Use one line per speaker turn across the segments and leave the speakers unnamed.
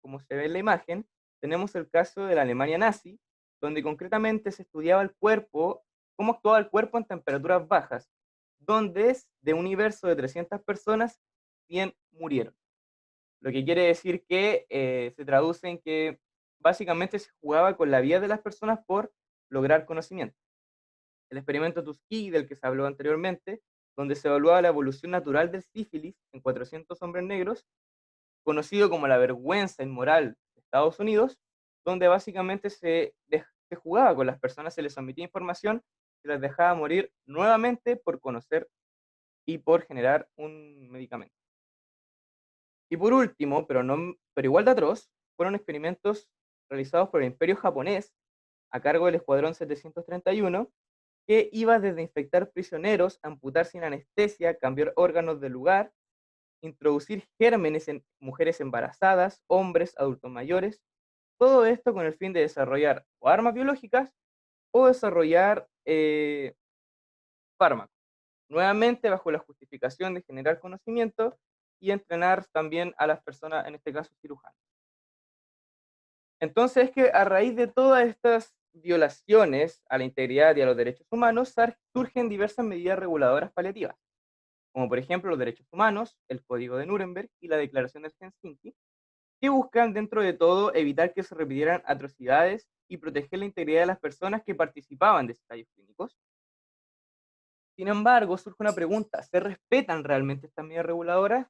como se ve en la imagen, tenemos el caso de la Alemania nazi, donde concretamente se estudiaba el cuerpo, cómo actuaba el cuerpo en temperaturas bajas, donde es de un universo de 300 personas, 100 murieron. Lo que quiere decir que se traduce en que básicamente se jugaba con la vida de las personas por lograr conocimiento. El experimento Tuskegee, del que se habló anteriormente, donde se evaluaba la evolución natural del sífilis en 400 hombres negros, conocido como la vergüenza inmoral de Estados Unidos, donde básicamente se jugaba con las personas, se les omitía información, se las dejaba morir nuevamente por conocer y por generar un medicamento. Y por último, pero igual de atroz, fueron experimentos realizados por el Imperio japonés a cargo del Escuadrón 731, que iba desde infectar prisioneros, amputar sin anestesia, cambiar órganos del lugar, introducir gérmenes en mujeres embarazadas, hombres, adultos mayores, todo esto con el fin de desarrollar o armas biológicas o desarrollar fármacos, nuevamente bajo la justificación de generar conocimiento y entrenar también a las personas, en este caso cirujanos. Entonces es que a raíz de todas estas violaciones a la integridad y a los derechos humanos surgen diversas medidas reguladoras paliativas, como por ejemplo los derechos humanos, el Código de Nuremberg y la Declaración de Helsinki, que buscan dentro de todo evitar que se repitieran atrocidades y proteger la integridad de las personas que participaban de ensayos clínicos. Sin embargo, surge una pregunta: ¿se respetan realmente estas medidas reguladoras?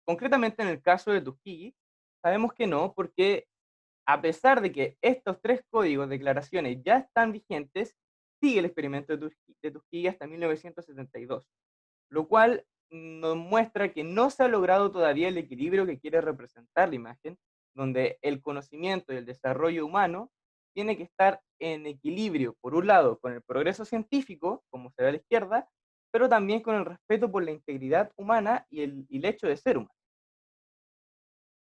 Concretamente en el caso de Tuskegee, sabemos que no, porque a pesar de que estos tres códigos, declaraciones ya están vigentes, sigue el experimento de Tuskegee hasta 1972, lo cual nos muestra que no se ha logrado todavía el equilibrio que quiere representar la imagen, donde el conocimiento y el desarrollo humano tiene que estar en equilibrio, por un lado, con el progreso científico, como se ve a la izquierda, pero también con el respeto por la integridad humana y el hecho de ser humano.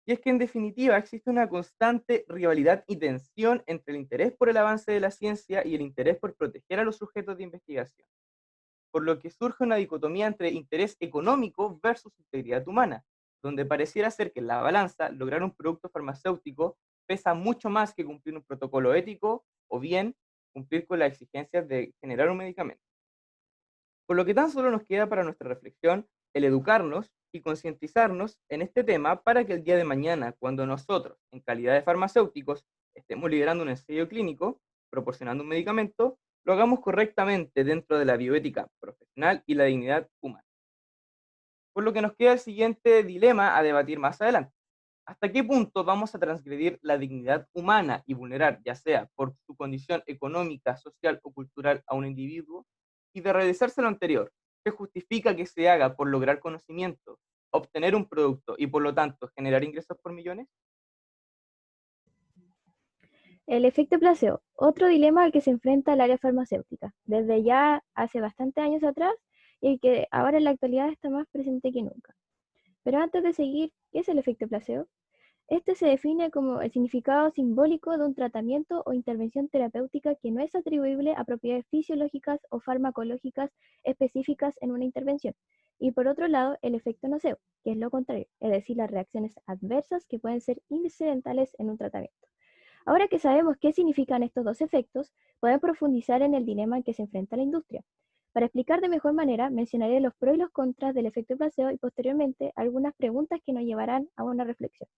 Y es que en definitiva existe una constante rivalidad y tensión entre el interés por el avance de la ciencia y el interés por proteger a los sujetos de investigación, por lo que surge una dicotomía entre interés económico versus integridad humana, donde pareciera ser que en la balanza lograr un producto farmacéutico pesa mucho más que cumplir un protocolo ético o bien cumplir con las exigencias de generar un medicamento. Por lo que tan solo nos queda para nuestra reflexión el educarnos y concientizarnos en este tema para que el día de mañana, cuando nosotros, en calidad de farmacéuticos, estemos liderando un ensayo clínico, proporcionando un medicamento, lo hagamos correctamente dentro de la bioética profesional y la dignidad humana. Por lo que nos queda el siguiente dilema a debatir más adelante. ¿Hasta qué punto vamos a transgredir la dignidad humana y vulnerar, ya sea por su condición económica, social o cultural, a un individuo? Y de realizarse lo anterior, ¿se justifica que se haga por lograr conocimiento, obtener un producto y por lo tanto generar ingresos por millones?
El efecto placebo, otro dilema al que se enfrenta el área farmacéutica, desde ya hace bastantes años atrás y que ahora en la actualidad está más presente que nunca. Pero antes de seguir, ¿qué es el efecto placebo? Este se define como el significado simbólico de un tratamiento o intervención terapéutica que no es atribuible a propiedades fisiológicas o farmacológicas específicas en una intervención. Y por otro lado, el efecto nocebo, que es lo contrario, es decir, las reacciones adversas que pueden ser incidentales en un tratamiento. Ahora que sabemos qué significan estos dos efectos, podemos profundizar en el dilema en que se enfrenta la industria. Para explicar de mejor manera, mencionaré los pros y los contras del efecto placebo y posteriormente algunas preguntas que nos llevarán a una reflexión.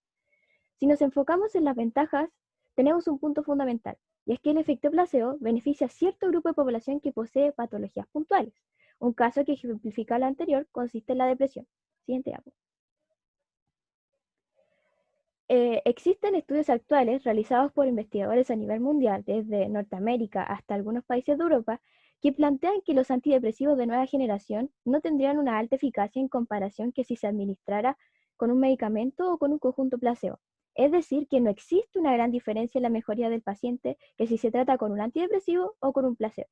Si nos enfocamos en las ventajas, tenemos un punto fundamental, y es que el efecto placebo beneficia a cierto grupo de población que posee patologías puntuales. Un caso que ejemplifica lo anterior consiste en la depresión. Siguiente diapo. Existen estudios actuales realizados por investigadores a nivel mundial, desde Norteamérica hasta algunos países de Europa, que plantean que los antidepresivos de nueva generación no tendrían una alta eficacia en comparación que si se administrara con un medicamento o con un conjunto placebo. Es decir, que no existe una gran diferencia en la mejoría del paciente que si se trata con un antidepresivo o con un placebo.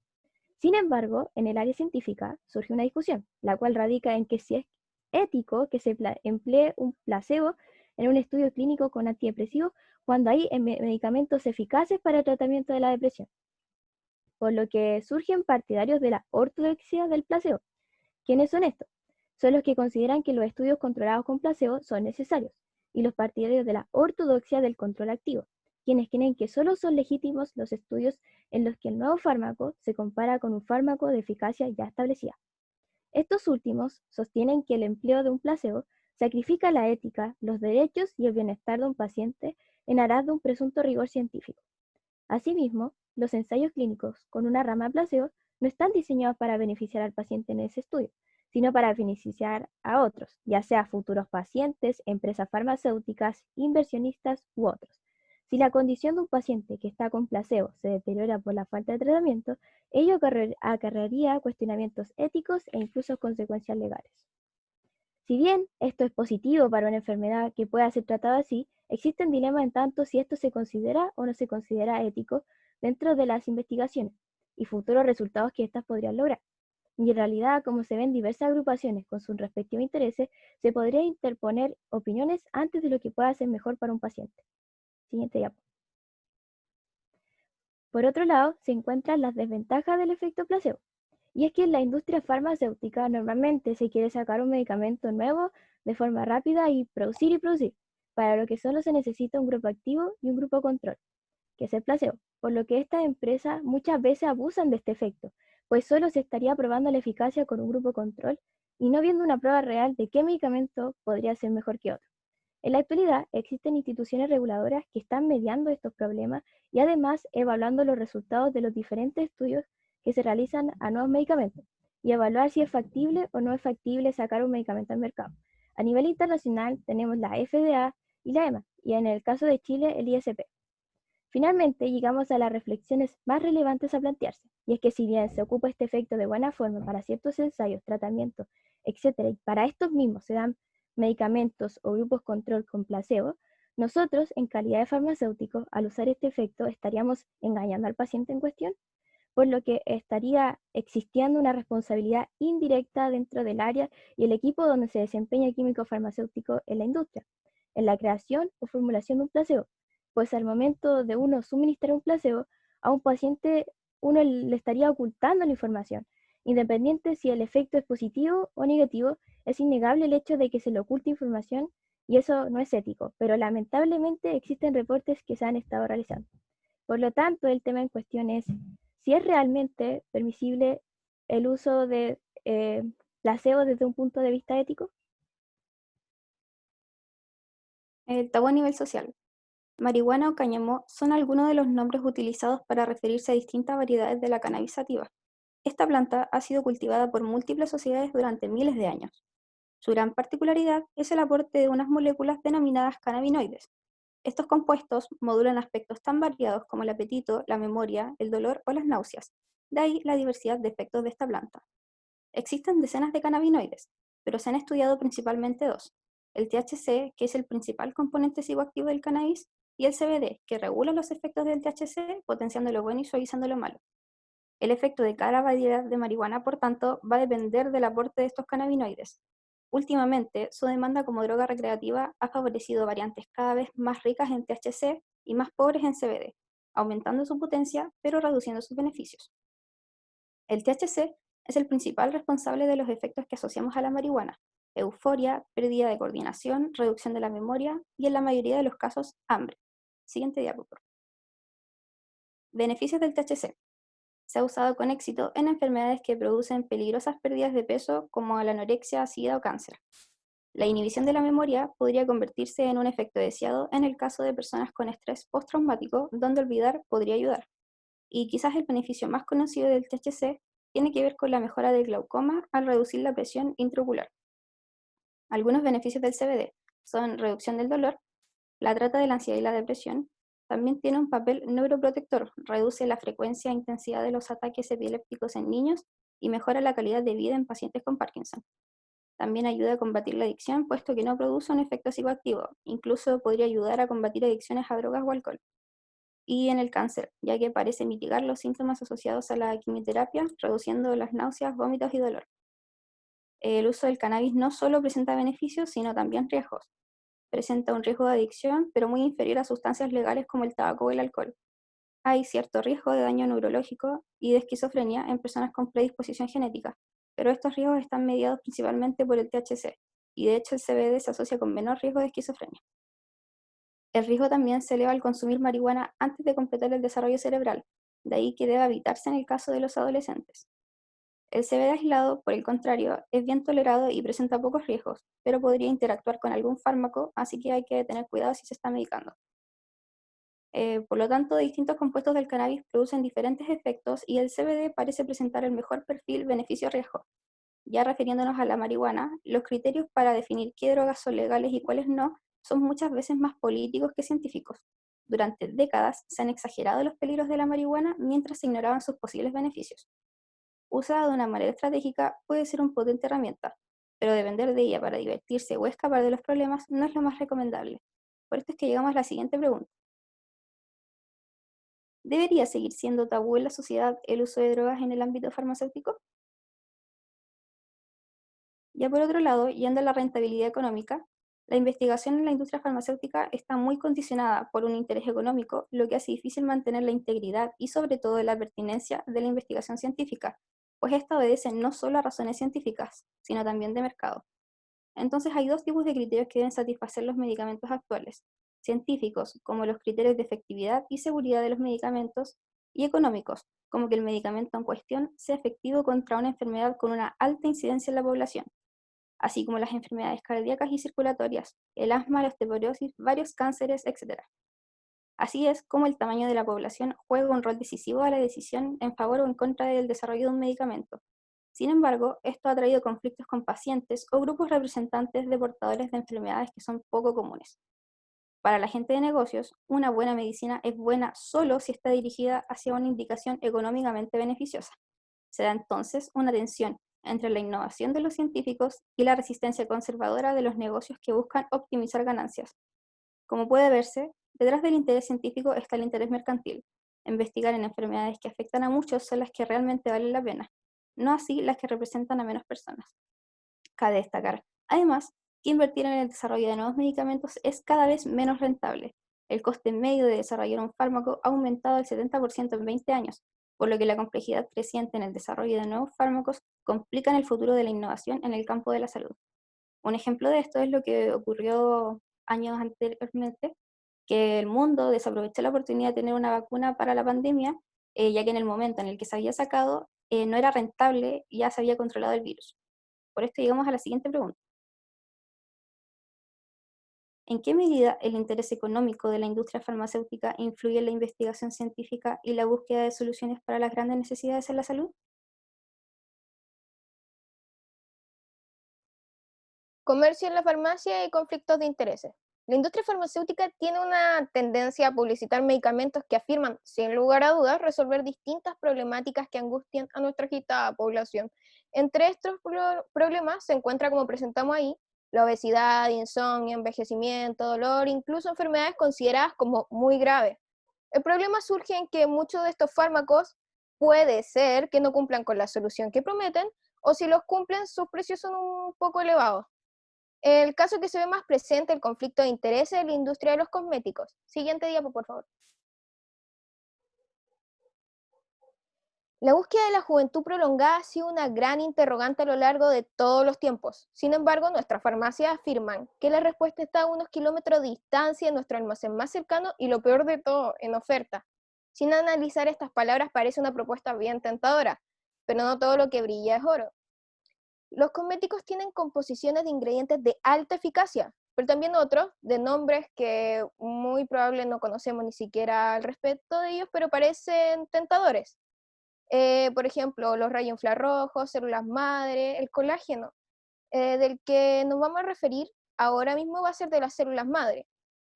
Sin embargo, en el área científica surge una discusión, la cual radica en que si es ético que se emplee un placebo en un estudio clínico con antidepresivos cuando hay medicamentos eficaces para el tratamiento de la depresión. Por lo que surgen partidarios de la ortodoxia del placebo. ¿Quiénes son estos? Son los que consideran que los estudios controlados con placebo son necesarios, y los partidarios de la ortodoxia del control activo, quienes creen que solo son legítimos los estudios en los que el nuevo fármaco se compara con un fármaco de eficacia ya establecida. Estos últimos sostienen que el empleo de un placebo sacrifica la ética, los derechos y el bienestar de un paciente en aras de un presunto rigor científico. Asimismo, los ensayos clínicos con una rama placebo no están diseñados para beneficiar al paciente en ese estudio, sino para beneficiar a otros, ya sea futuros pacientes, empresas farmacéuticas, inversionistas u otros. Si la condición de un paciente que está con placebo se deteriora por la falta de tratamiento, ello acarrearía cuestionamientos éticos e incluso consecuencias legales. Si bien esto es positivo para una enfermedad que pueda ser tratada así, existen dilemas en tanto si esto se considera o no se considera ético dentro de las investigaciones y futuros resultados que éstas podrían lograr. Y en realidad, como se ven diversas agrupaciones con sus respectivos intereses, se podría interponer opiniones antes de lo que pueda ser mejor para un paciente. Siguiente diapo. Por otro lado, se encuentran las desventajas del efecto placebo. Y es que en la industria farmacéutica normalmente se quiere sacar un medicamento nuevo de forma rápida y producir, para lo que solo se necesita un grupo activo y un grupo control, que es el placebo, por lo que estas empresas muchas veces abusan de este efecto, pues solo se estaría probando la eficacia con un grupo control y no viendo una prueba real de qué medicamento podría ser mejor que otro. En la actualidad existen instituciones reguladoras que están mediando estos problemas y además evaluando los resultados de los diferentes estudios que se realizan a nuevos medicamentos y evaluar si es factible o no es factible sacar un medicamento al mercado. A nivel internacional tenemos la FDA y la EMA, y en el caso de Chile el ISP. Finalmente llegamos a las reflexiones más relevantes a plantearse, y es que si bien se ocupa este efecto de buena forma para ciertos ensayos, tratamientos, etc., y para estos mismos se dan medicamentos o grupos control con placebo, nosotros, en calidad de farmacéuticos, al usar este efecto, estaríamos engañando al paciente en cuestión, por lo que estaría existiendo una responsabilidad indirecta dentro del área y el equipo donde se desempeña el químico farmacéutico en la industria, en la creación o formulación de un placebo, pues al momento de uno suministrar un placebo a un paciente, uno le estaría ocultando la información. Independiente si el efecto es positivo o negativo, es innegable el hecho de que se le oculte información y eso no es ético, pero lamentablemente existen reportes que se han estado realizando. Por lo tanto, el tema en cuestión es si es realmente permisible el uso de placebo desde un punto de vista ético.
El tabú a nivel social. Marihuana o cáñamo son algunos de los nombres utilizados para referirse a distintas variedades de la cannabis sativa. Esta planta ha sido cultivada por múltiples sociedades durante miles de años. Su gran particularidad es el aporte de unas moléculas denominadas cannabinoides. Estos compuestos modulan aspectos tan variados como el apetito, la memoria, el dolor o las náuseas. De ahí la diversidad de efectos de esta planta. Existen decenas de cannabinoides, pero se han estudiado principalmente dos: el THC, que es el principal componente psicoactivo del cannabis, y el CBD, que regula los efectos del THC, potenciando lo bueno y suavizando lo malo. El efecto de cada variedad de marihuana, por tanto, va a depender del aporte de estos cannabinoides. Últimamente, su demanda como droga recreativa ha favorecido variantes cada vez más ricas en THC y más pobres en CBD, aumentando su potencia pero reduciendo sus beneficios. El THC es el principal responsable de los efectos que asociamos a la marihuana: euforia, pérdida de coordinación, reducción de la memoria y, en la mayoría de los casos, hambre. Siguiente diapositiva. Beneficios del THC. Se ha usado con éxito en enfermedades que producen peligrosas pérdidas de peso como la anorexia, sida o cáncer. La inhibición de la memoria podría convertirse en un efecto deseado en el caso de personas con estrés postraumático, donde olvidar podría ayudar. Y quizás el beneficio más conocido del THC tiene que ver con la mejora del glaucoma al reducir la presión intraocular. Algunos beneficios del CBD son reducción del dolor, la trata de la ansiedad y la depresión. También tiene un papel neuroprotector, reduce la frecuencia e intensidad de los ataques epilépticos en niños y mejora la calidad de vida en pacientes con Parkinson. También ayuda a combatir la adicción, puesto que no produce un efecto psicoactivo. Incluso podría ayudar a combatir adicciones a drogas o alcohol. Y en el cáncer, ya que parece mitigar los síntomas asociados a la quimioterapia, reduciendo las náuseas, vómitos y dolor. El uso del cannabis no solo presenta beneficios, sino también riesgos. Presenta un riesgo de adicción, pero muy inferior a sustancias legales como el tabaco o el alcohol. Hay cierto riesgo de daño neurológico y de esquizofrenia en personas con predisposición genética, pero estos riesgos están mediados principalmente por el THC, y de hecho el CBD se asocia con menor riesgo de esquizofrenia. El riesgo también se eleva al consumir marihuana antes de completar el desarrollo cerebral, de ahí que debe evitarse en el caso de los adolescentes. El CBD aislado, por el contrario, es bien tolerado y presenta pocos riesgos, pero podría interactuar con algún fármaco, así que hay que tener cuidado si se está medicando. Por lo tanto, distintos compuestos del cannabis producen diferentes efectos y el CBD parece presentar el mejor perfil beneficio-riesgo. Ya refiriéndonos a la marihuana, los criterios para definir qué drogas son legales y cuáles no son muchas veces más políticos que científicos. Durante décadas se han exagerado los peligros de la marihuana mientras se ignoraban sus posibles beneficios. Usada de una manera estratégica puede ser una potente herramienta, pero depender de ella para divertirse o escapar de los problemas no es lo más recomendable. Por esto es que llegamos a la siguiente pregunta. ¿Debería seguir siendo tabú en la sociedad el uso de drogas en el ámbito farmacéutico? Ya por otro lado, yendo a la rentabilidad económica, la investigación en la industria farmacéutica está muy condicionada por un interés económico, lo que hace difícil mantener la integridad y sobre todo la pertinencia de la investigación científica, pues esta obedece no solo a razones científicas, sino también de mercado. Entonces hay dos tipos de criterios que deben satisfacer los medicamentos actuales: científicos, como los criterios de efectividad y seguridad de los medicamentos, y económicos, como que el medicamento en cuestión sea efectivo contra una enfermedad con una alta incidencia en la población, así como las enfermedades cardíacas y circulatorias, el asma, la osteoporosis, varios cánceres, etc. Así es como el tamaño de la población juega un rol decisivo a la decisión en favor o en contra del desarrollo de un medicamento. Sin embargo, esto ha traído conflictos con pacientes o grupos representantes de portadores de enfermedades que son poco comunes. Para la gente de negocios, una buena medicina es buena solo si está dirigida hacia una indicación económicamente beneficiosa. Se da entonces una tensión entre la innovación de los científicos y la resistencia conservadora de los negocios que buscan optimizar ganancias. Como puede verse, detrás del interés científico está el interés mercantil. Investigar en enfermedades que afectan a muchos son las que realmente valen la pena, no así las que representan a menos personas. Cabe destacar, además, que invertir en el desarrollo de nuevos medicamentos es cada vez menos rentable. El coste medio de desarrollar un fármaco ha aumentado al 70% en 20 años, por lo que la complejidad creciente en el desarrollo de nuevos fármacos complica el futuro de la innovación en el campo de la salud. Un ejemplo de esto es lo que ocurrió años anteriormente, que el mundo desaprovechó la oportunidad de tener una vacuna para la pandemia, ya que en el momento en el que se había sacado no era rentable y ya se había controlado el virus. Por esto llegamos a la siguiente pregunta. ¿En qué medida el interés económico de la industria farmacéutica influye en la investigación científica y la búsqueda de soluciones para las grandes necesidades en la salud?
Comercio en la farmacia y conflictos de intereses. La industria farmacéutica tiene una tendencia a publicitar medicamentos que afirman, sin lugar a dudas, resolver distintas problemáticas que angustian a nuestra agitada población. Entre estos problemas se encuentra, como presentamos ahí, la obesidad, insomnio, envejecimiento, dolor, incluso enfermedades consideradas como muy graves. El problema surge en que muchos de estos fármacos puede ser que no cumplan con la solución que prometen, o si los cumplen, sus precios son un poco elevados. El caso que se ve más presente, el conflicto de intereses en la industria de los cosméticos. Siguiente diapo, por favor. La búsqueda de la juventud prolongada ha sido una gran interrogante a lo largo de todos los tiempos. Sin embargo, nuestras farmacias afirman que la respuesta está a unos kilómetros de distancia en nuestro almacén más cercano y, lo peor de todo, en oferta. Sin analizar estas palabras parece una propuesta bien tentadora, pero no todo lo que brilla es oro. Los cosméticos tienen composiciones de ingredientes de alta eficacia, pero también otros de nombres que muy probable no conocemos ni siquiera al respecto de ellos, pero parecen tentadores. Por ejemplo, los rayos infrarrojos, células madre, el colágeno, del que nos vamos a referir ahora mismo va a ser de las células madre,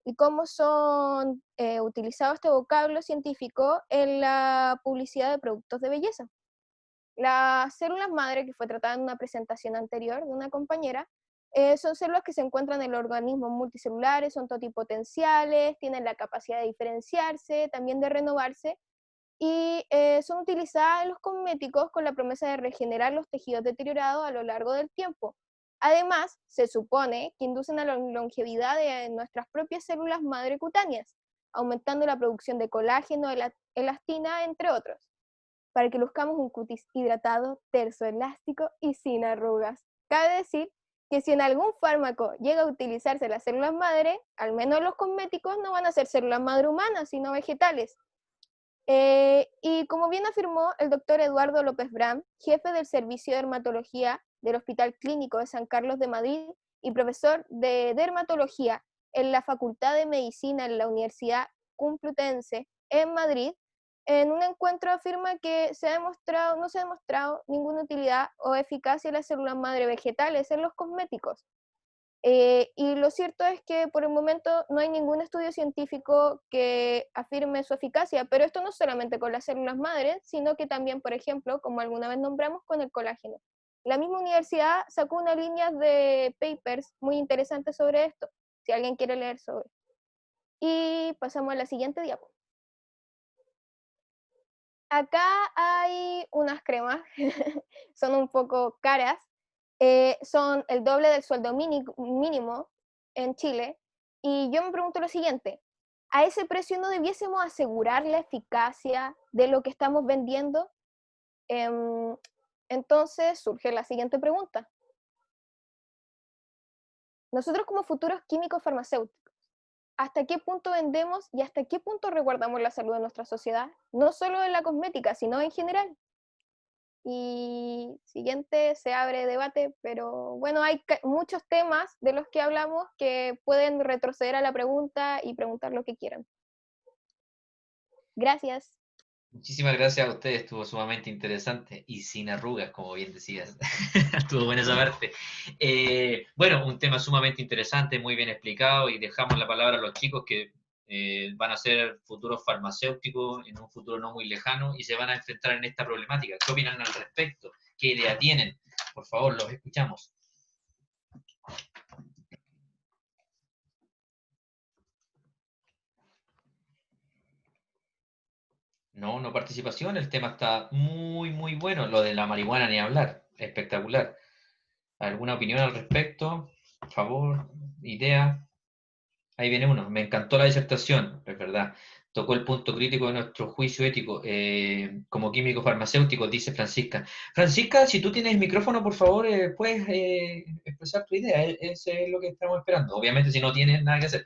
y cómo son utilizados este vocablo científico en la publicidad de productos de belleza. Las células madre, que fue tratada en una presentación anterior de una compañera, son células que se encuentran en el organismo multicelulares, son totipotenciales, tienen la capacidad de diferenciarse, también de renovarse, y son utilizadas en los cosméticos con la promesa de regenerar los tejidos deteriorados a lo largo del tiempo. Además, se supone que inducen a la longevidad de nuestras propias células madre cutáneas, aumentando la producción de colágeno, elastina, entre otros, para que luzcamos un cutis hidratado, terso, elástico y sin arrugas. Cabe decir que si en algún fármaco llega a utilizarse las células madre, al menos los cosméticos no van a ser células madre humanas, sino vegetales. Y como bien afirmó el doctor Eduardo López Bram, jefe del Servicio de Dermatología del Hospital Clínico de San Carlos de Madrid y profesor de dermatología en la Facultad de Medicina en la Universidad Complutense en Madrid, en un encuentro afirma que no se ha demostrado ninguna utilidad o eficacia de las células madre vegetales en los cosméticos. Y lo cierto es que por el momento no hay ningún estudio científico que afirme su eficacia, pero esto no solamente con las células madres, sino que también, por ejemplo, como alguna vez nombramos, con el colágeno. La misma universidad sacó una línea de papers muy interesantes sobre esto, si alguien quiere leer sobre. Y pasamos a la siguiente diapo. Acá hay unas cremas, son un poco caras, son el doble del sueldo mínimo en Chile, y yo me pregunto lo siguiente, ¿a ese precio no debiésemos asegurar la eficacia de lo que estamos vendiendo? Entonces surge la siguiente pregunta. Nosotros como futuros químicos farmacéuticos, ¿hasta qué punto vendemos y hasta qué punto resguardamos la salud de nuestra sociedad? No solo en la cosmética, sino en general. Y siguiente, se abre debate, pero bueno, hay muchos temas de los que hablamos que pueden retroceder a la pregunta y preguntar lo que quieran. Gracias.
Muchísimas gracias a ustedes, estuvo sumamente interesante y sin arrugas, como bien decías. Estuvo buena esa parte. Bueno, un tema sumamente interesante, muy bien explicado, y dejamos la palabra a los chicos que van a ser futuros farmacéuticos en un futuro no muy lejano y se van a enfrentar en esta problemática. ¿Qué opinan al respecto? ¿Qué idea tienen? Por favor, los escuchamos. No participación, el tema está muy, muy bueno. Lo de la marihuana ni hablar, espectacular. ¿Alguna opinión al respecto? Por favor, idea. Ahí viene uno. Me encantó la disertación, es verdad. Tocó el punto crítico de nuestro juicio ético como químico farmacéutico, dice Francisca. Francisca, si tú tienes micrófono, por favor, puedes expresar tu idea. Ese es lo que estamos esperando. Obviamente, si no tienes nada que hacer.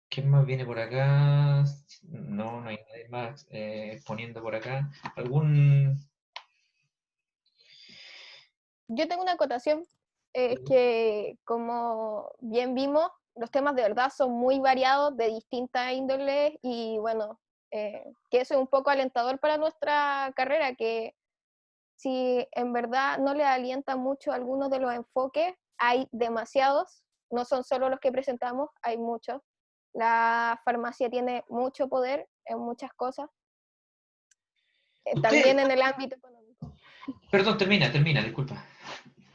¿Quién más viene por acá? No hay nadie más poniendo por acá.
Yo tengo una acotación, que como bien vimos, los temas de verdad son muy variados, de distintas índoles, y bueno, que eso es un poco alentador para nuestra carrera, que si en verdad no le alienta mucho algunos de los enfoques, hay demasiados, no son solo los que presentamos, hay muchos. La farmacia tiene mucho poder en muchas cosas, también en el ámbito económico.
Perdón, termina, disculpa.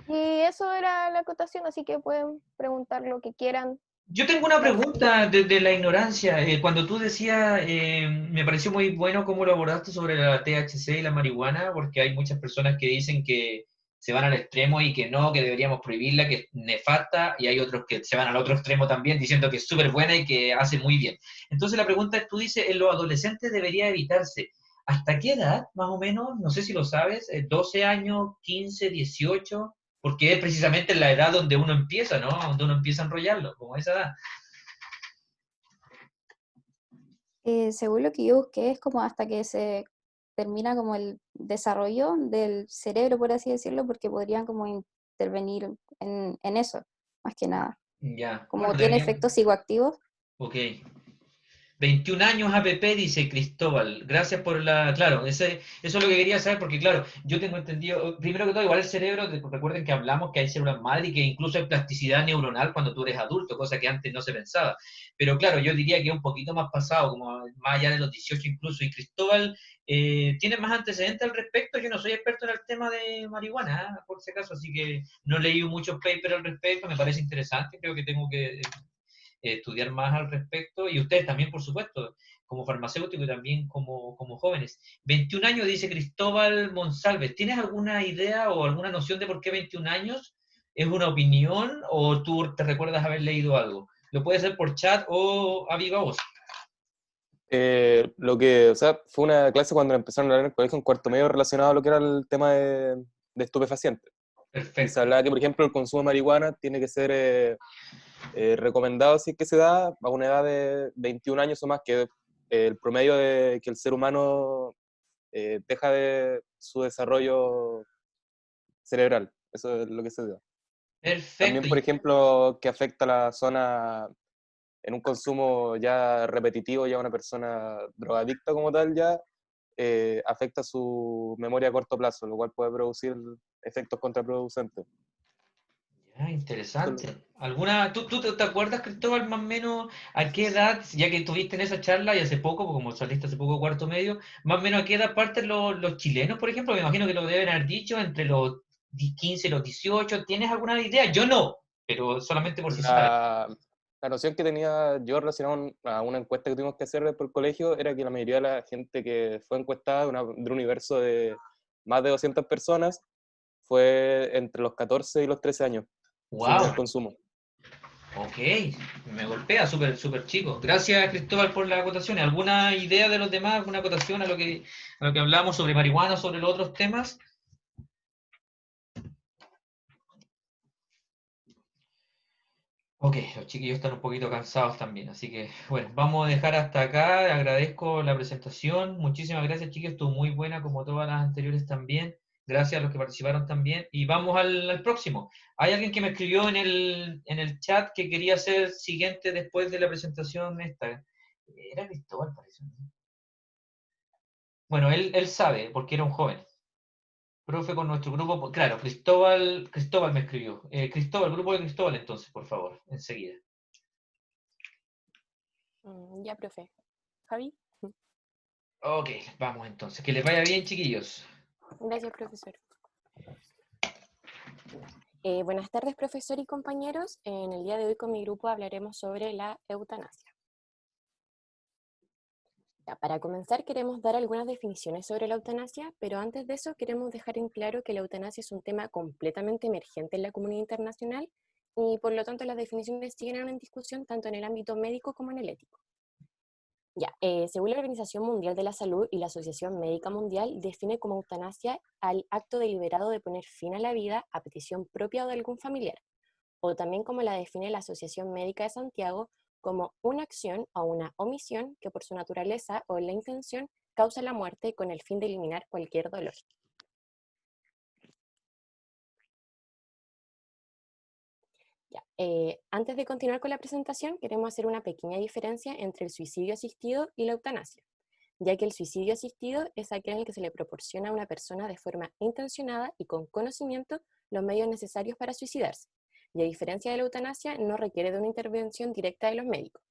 Y eso era la acotación, así que pueden preguntar lo que quieran.
Yo tengo una pregunta desde la ignorancia. Cuando tú decías, me pareció muy bueno cómo lo abordaste sobre la THC y la marihuana, porque hay muchas personas que dicen que se van al extremo y que no, que deberíamos prohibirla, que es nefasta, y hay otros que se van al otro extremo también diciendo que es súper buena y que hace muy bien. Entonces la pregunta es, tú dices, en los adolescentes debería evitarse. ¿Hasta qué edad, más o menos? No sé si lo sabes, 12 años, 15, 18, porque es precisamente la edad donde uno empieza, ¿no? Donde uno empieza a enrollarlo, como esa edad.
Según lo que yo busqué, es como hasta que se termina como el desarrollo del cerebro, por así decirlo, porque podrían como intervenir en eso, más que nada.
Ya.
Como
Bueno,
tiene
deberían.
efectos psicoactivos.
Ok. 21 años APP, dice Cristóbal. Gracias por la... Claro, eso es lo que quería saber, porque claro, yo tengo entendido, primero que todo, igual el cerebro, recuerden que hablamos que hay células madre y que incluso hay plasticidad neuronal cuando tú eres adulto, cosa que antes no se pensaba. Pero claro, yo diría que un poquito más pasado, como más allá de los 18 incluso. Y Cristóbal, ¿tiene más antecedentes al respecto? Yo no soy experto en el tema de marihuana, por si acaso, así que no he leído muchos papers al respecto, me parece interesante, creo que tengo que estudiar más al respecto, y ustedes también, por supuesto, como farmacéutico y también como jóvenes. 21 años, dice Cristóbal Monsalves. ¿Tienes alguna idea o alguna noción de por qué 21 años? ¿Es una opinión o tú te recuerdas haber leído algo? Lo puedes hacer por chat o a viva voz.
O sea, fue una clase cuando empezaron a hablar en el colegio en cuarto medio relacionado a lo que era el tema de estupefacientes. Y se
Perfecto.
hablaba que, por ejemplo, el consumo de marihuana tiene que ser recomendado si es que se da a una edad de 21 años o más, que el promedio de que el ser humano deja de su desarrollo cerebral. Eso es lo que se da. También,
Perfecto.
por ejemplo, que afecta a la zona en un consumo ya repetitivo, ya una persona drogadicta como tal, ya afecta su memoria a corto plazo, lo cual puede producir efectos contraproducentes.
Ya, interesante. ¿Tú te acuerdas, Cristóbal, más o menos a qué edad, ya que estuviste en esa charla y hace poco, como saliste hace poco cuarto medio, más o menos a qué edad parten los chilenos, por ejemplo? Me imagino que lo deben haber dicho entre los 15 y los 18. ¿Tienes alguna idea? Yo no, pero solamente por si sabes.
La noción que tenía yo relacionado a una encuesta que tuvimos que hacer por el colegio era que la mayoría de la gente que fue encuestada de un universo de más de 200 personas fue entre los 14 y los 13 años, su primer
¡Wow!
consumo.
Ok, me golpea, súper súper chico. Gracias, Cristóbal, por la acotación. ¿Alguna idea de los demás? ¿Alguna acotación a lo que hablamos sobre marihuana, sobre los otros temas? Ok, los chiquillos están un poquito cansados también, así que bueno, vamos a dejar hasta acá. Agradezco la presentación. Muchísimas gracias, chicos. Estuvo muy buena, como todas las anteriores también. Gracias a los que participaron también. Y vamos al próximo. Hay alguien que me escribió en el chat que quería ser siguiente después de la presentación esta. Era Cristóbal, parece, ¿no? Bueno, él sabe, porque era un joven. Profe, con nuestro grupo, claro, Cristóbal me escribió. Cristóbal, grupo de Cristóbal, entonces, por favor, enseguida.
Ya, profe. Javi.
Ok, vamos entonces. Que les vaya bien, chiquillos.
Gracias, profesor. Buenas tardes, profesor y compañeros. En el día de hoy con mi grupo hablaremos sobre la eutanasia. Ya, para comenzar queremos dar algunas definiciones sobre la eutanasia, pero antes de eso queremos dejar en claro que la eutanasia es un tema completamente emergente en la comunidad internacional y por lo tanto las definiciones siguen en discusión tanto en el ámbito médico como en el ético. Ya, según la Organización Mundial de la Salud y la Asociación Médica Mundial, define como eutanasia al acto deliberado de poner fin a la vida a petición propia o de algún familiar, o también como la define la Asociación Médica de Santiago, como una acción o una omisión que por su naturaleza o la intención causa la muerte con el fin de eliminar cualquier dolor. Ya, antes de continuar con la presentación, queremos hacer una pequeña diferencia entre el suicidio asistido y la eutanasia, ya que el suicidio asistido es aquel en el que se le proporciona a una persona de forma intencionada y con conocimiento los medios necesarios para suicidarse, y a diferencia de la eutanasia, no requiere de una intervención directa de los médicos.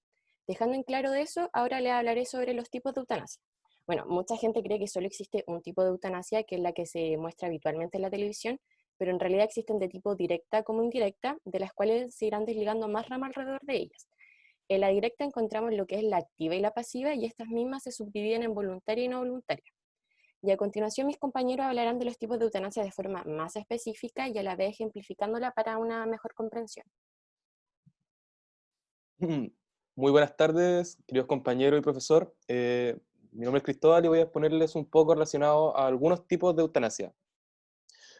Dejando en claro de eso, ahora les hablaré sobre los tipos de eutanasia. Bueno, mucha gente cree que solo existe un tipo de eutanasia, que es la que se muestra habitualmente en la televisión, pero en realidad existen de tipo directa como indirecta, de las cuales se irán desligando más ramas alrededor de ellas. En la directa encontramos lo que es la activa y la pasiva, y estas mismas se subdividen en voluntaria y no voluntaria. Y a continuación mis compañeros hablarán de los tipos de eutanasia de forma más específica y a la vez ejemplificándola para una mejor comprensión.
Muy buenas tardes, queridos compañeros y profesor. Mi nombre es Cristóbal y voy a exponerles un poco relacionado a algunos tipos de eutanasia.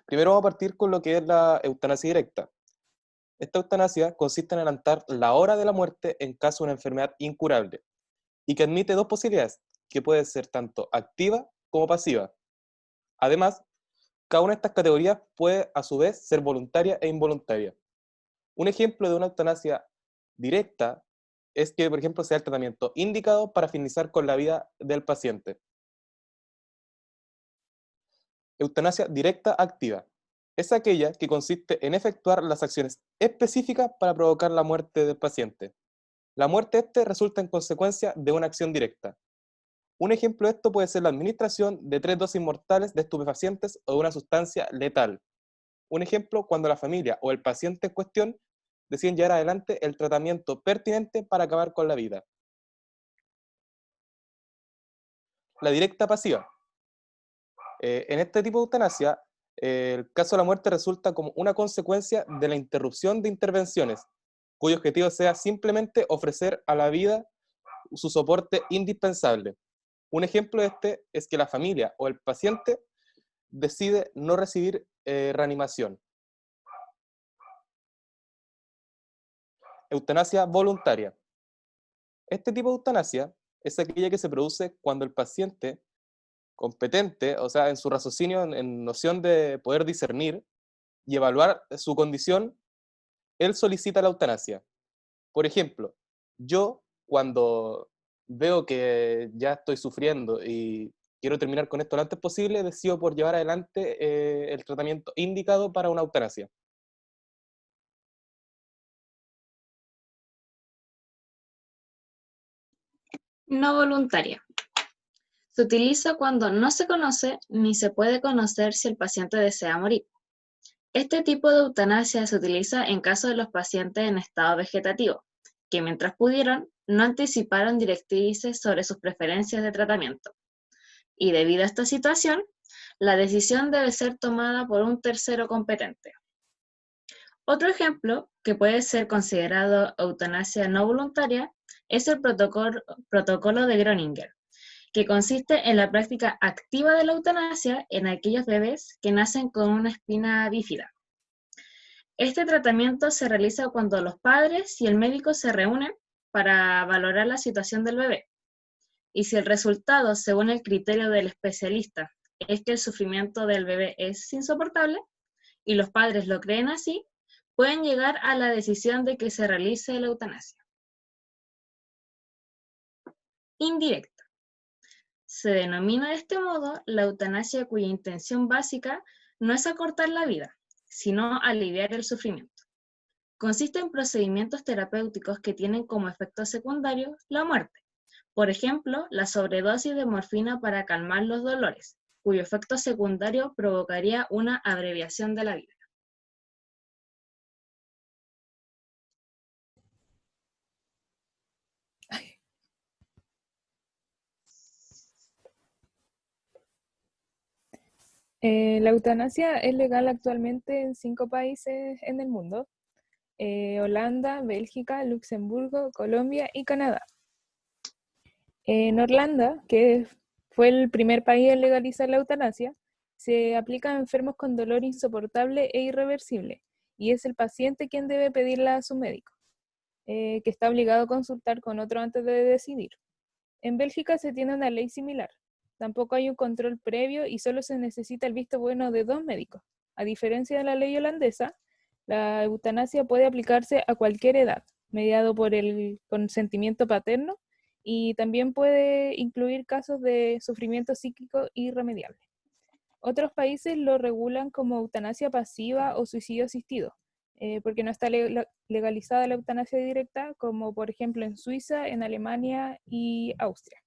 Primero vamos a partir con lo que es la eutanasia directa. Esta eutanasia consiste en adelantar la hora de la muerte en caso de una enfermedad incurable y que admite dos posibilidades, que puede ser tanto activa como pasiva. Además, cada una de estas categorías puede a su vez ser voluntaria e involuntaria. Un ejemplo de una eutanasia directa es que, por ejemplo, sea el tratamiento indicado para finalizar con la vida del paciente. Eutanasia directa activa es aquella que consiste en efectuar las acciones específicas para provocar la muerte del paciente. La muerte resulta en consecuencia de una acción directa. Un ejemplo de esto puede ser la administración de 3 dosis mortales de estupefacientes o de una sustancia letal. Un ejemplo cuando la familia o el paciente en cuestión deciden llevar adelante el tratamiento pertinente para acabar con la vida. La directa pasiva. En este tipo de eutanasia, el caso de la muerte resulta como una consecuencia de la interrupción de intervenciones, cuyo objetivo sea simplemente ofrecer a la vida su soporte indispensable. Un ejemplo de este es que la familia o el paciente decide no recibir reanimación. Eutanasia voluntaria. Este tipo de eutanasia es aquella que se produce cuando el paciente competente, o sea, en su raciocinio, en noción de poder discernir y evaluar su condición, él solicita la eutanasia. Por ejemplo, yo cuando veo que ya estoy sufriendo y quiero terminar con esto lo antes posible, decido por llevar adelante el tratamiento indicado para una eutanasia.
No voluntaria. Se utiliza cuando no se conoce ni se puede conocer si el paciente desea morir. Este tipo de eutanasia se utiliza en caso de los pacientes en estado vegetativo, que mientras pudieron, no anticiparon directrices sobre sus preferencias de tratamiento. Y debido a esta situación, la decisión debe ser tomada por un tercero competente. Otro ejemplo que puede ser considerado eutanasia no voluntaria es el protocolo de Groninger, que consiste en la práctica activa de la eutanasia en aquellos bebés que nacen con una espina bífida. Este tratamiento se realiza cuando los padres y el médico se reúnen para valorar la situación del bebé. Y si el resultado, según el criterio del especialista, es que el sufrimiento del bebé es insoportable, y los padres lo creen así, pueden llegar a la decisión de que se realice la eutanasia. Indirecta. Se denomina de este modo la eutanasia cuya intención básica no es acortar la vida, sino aliviar el sufrimiento. Consiste en procedimientos terapéuticos que tienen como efecto secundario la muerte. Por ejemplo, la sobredosis de morfina para calmar los dolores, cuyo efecto secundario provocaría una abreviación de la vida.
La eutanasia es legal actualmente en 5 países en el mundo: Holanda, Bélgica, Luxemburgo, Colombia y Canadá. En Irlanda, que fue el primer país en legalizar la eutanasia, se aplica a enfermos con dolor insoportable e irreversible, y es el paciente quien debe pedirla a su médico, que está obligado a consultar con otro antes de decidir. En Bélgica se tiene una ley similar. Tampoco hay un control previo y solo se necesita el visto bueno de 2 médicos. A diferencia de la ley holandesa, la eutanasia puede aplicarse a cualquier edad, mediado por el consentimiento paterno, y también puede incluir casos de sufrimiento psíquico irremediable. Otros países lo regulan como eutanasia pasiva o suicidio asistido, porque no está legalizada la eutanasia directa, como por ejemplo en Suiza, en Alemania y Austria.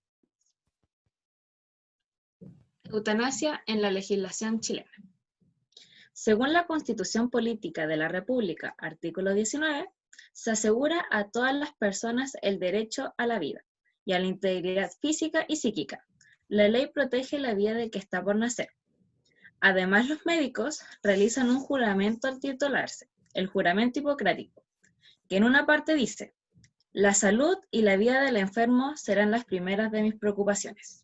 Eutanasia en la legislación chilena. Según la Constitución Política de la República, artículo 19, se asegura a todas las personas el derecho a la vida y a la integridad física y psíquica. La ley protege la vida del que está por nacer. Además, los médicos realizan un juramento al titularse, el juramento hipocrático, que en una parte dice: la salud y la vida del enfermo serán las primeras de mis preocupaciones.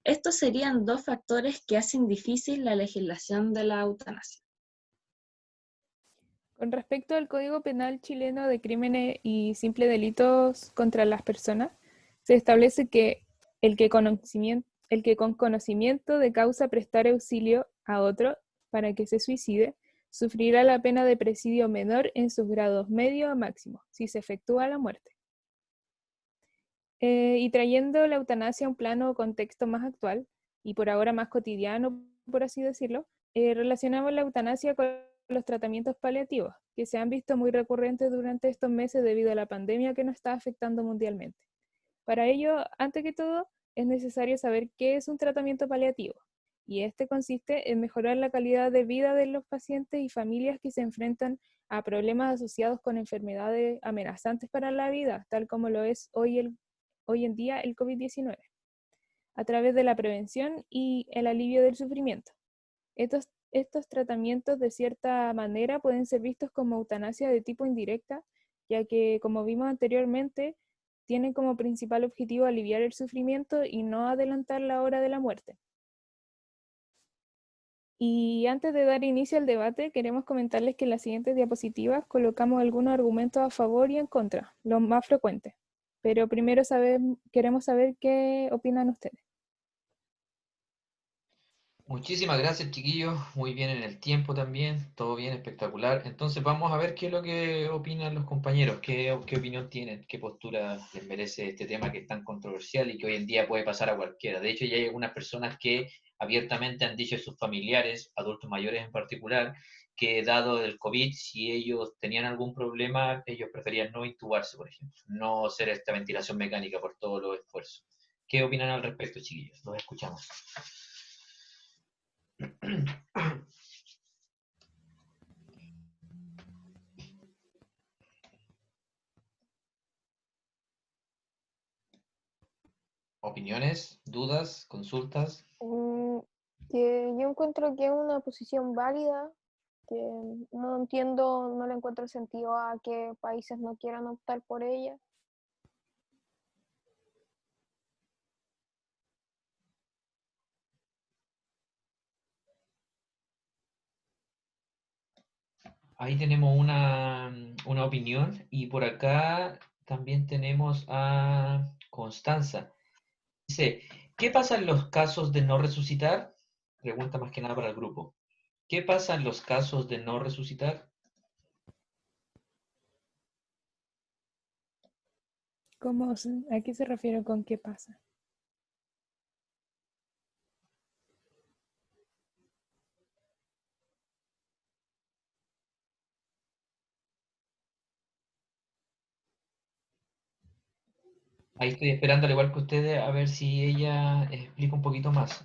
Estos serían 2 factores que hacen difícil la legislación de la eutanasia.
Con respecto al Código Penal chileno de crímenes y simples delitos contra las personas, se establece que el que con conocimiento de causa prestare auxilio a otro para que se suicide, sufrirá la pena de presidio menor en sus grados medio a máximo, si se efectúa la muerte. Y trayendo la eutanasia a un plano o contexto más actual, y por ahora más cotidiano, por así decirlo, relacionamos la eutanasia con los tratamientos paliativos, que se han visto muy recurrentes durante estos meses debido a la pandemia que nos está afectando mundialmente. Para ello, antes que todo, es necesario saber qué es un tratamiento paliativo, y este consiste en mejorar la calidad de vida de los pacientes y familias que se enfrentan a problemas asociados con enfermedades amenazantes para la vida, tal como lo es hoy en día el COVID-19, a través de la prevención y el alivio del sufrimiento. Estos tratamientos de cierta manera pueden ser vistos como eutanasia de tipo indirecta, ya que, como vimos anteriormente, tienen como principal objetivo aliviar el sufrimiento y no adelantar la hora de la muerte. Y antes de dar inicio al debate, queremos comentarles que en las siguientes diapositivas colocamos algunos argumentos a favor y en contra, los más frecuentes. Pero primero queremos saber qué opinan ustedes.
Muchísimas gracias, chiquillos. Muy bien en el tiempo también. Todo bien, espectacular. Entonces vamos a ver qué es lo que opinan los compañeros, qué opinión tienen, qué postura les merece este tema que es tan controversial y que hoy en día puede pasar a cualquiera. De hecho, ya hay algunas personas que abiertamente han dicho a sus familiares, adultos mayores en particular, que dado el COVID, si ellos tenían algún problema, ellos preferían no intubarse, por ejemplo, no hacer esta ventilación mecánica por todos los esfuerzos. ¿Qué opinan al respecto, chiquillos? Los escuchamos. ¿Opiniones, dudas, consultas?
Que yo encuentro que es una posición válida, que no entiendo, no le encuentro sentido a que países no quieran optar por ella.
Ahí tenemos una opinión y por acá también tenemos a Constanza. Dice, ¿qué pasa en los casos de no resucitar? Pregunta más que nada para el grupo. ¿Qué pasa en los casos de no resucitar?
¿A qué se refiere con qué pasa?
Ahí estoy esperando, al igual que ustedes, a ver si ella explica un poquito más.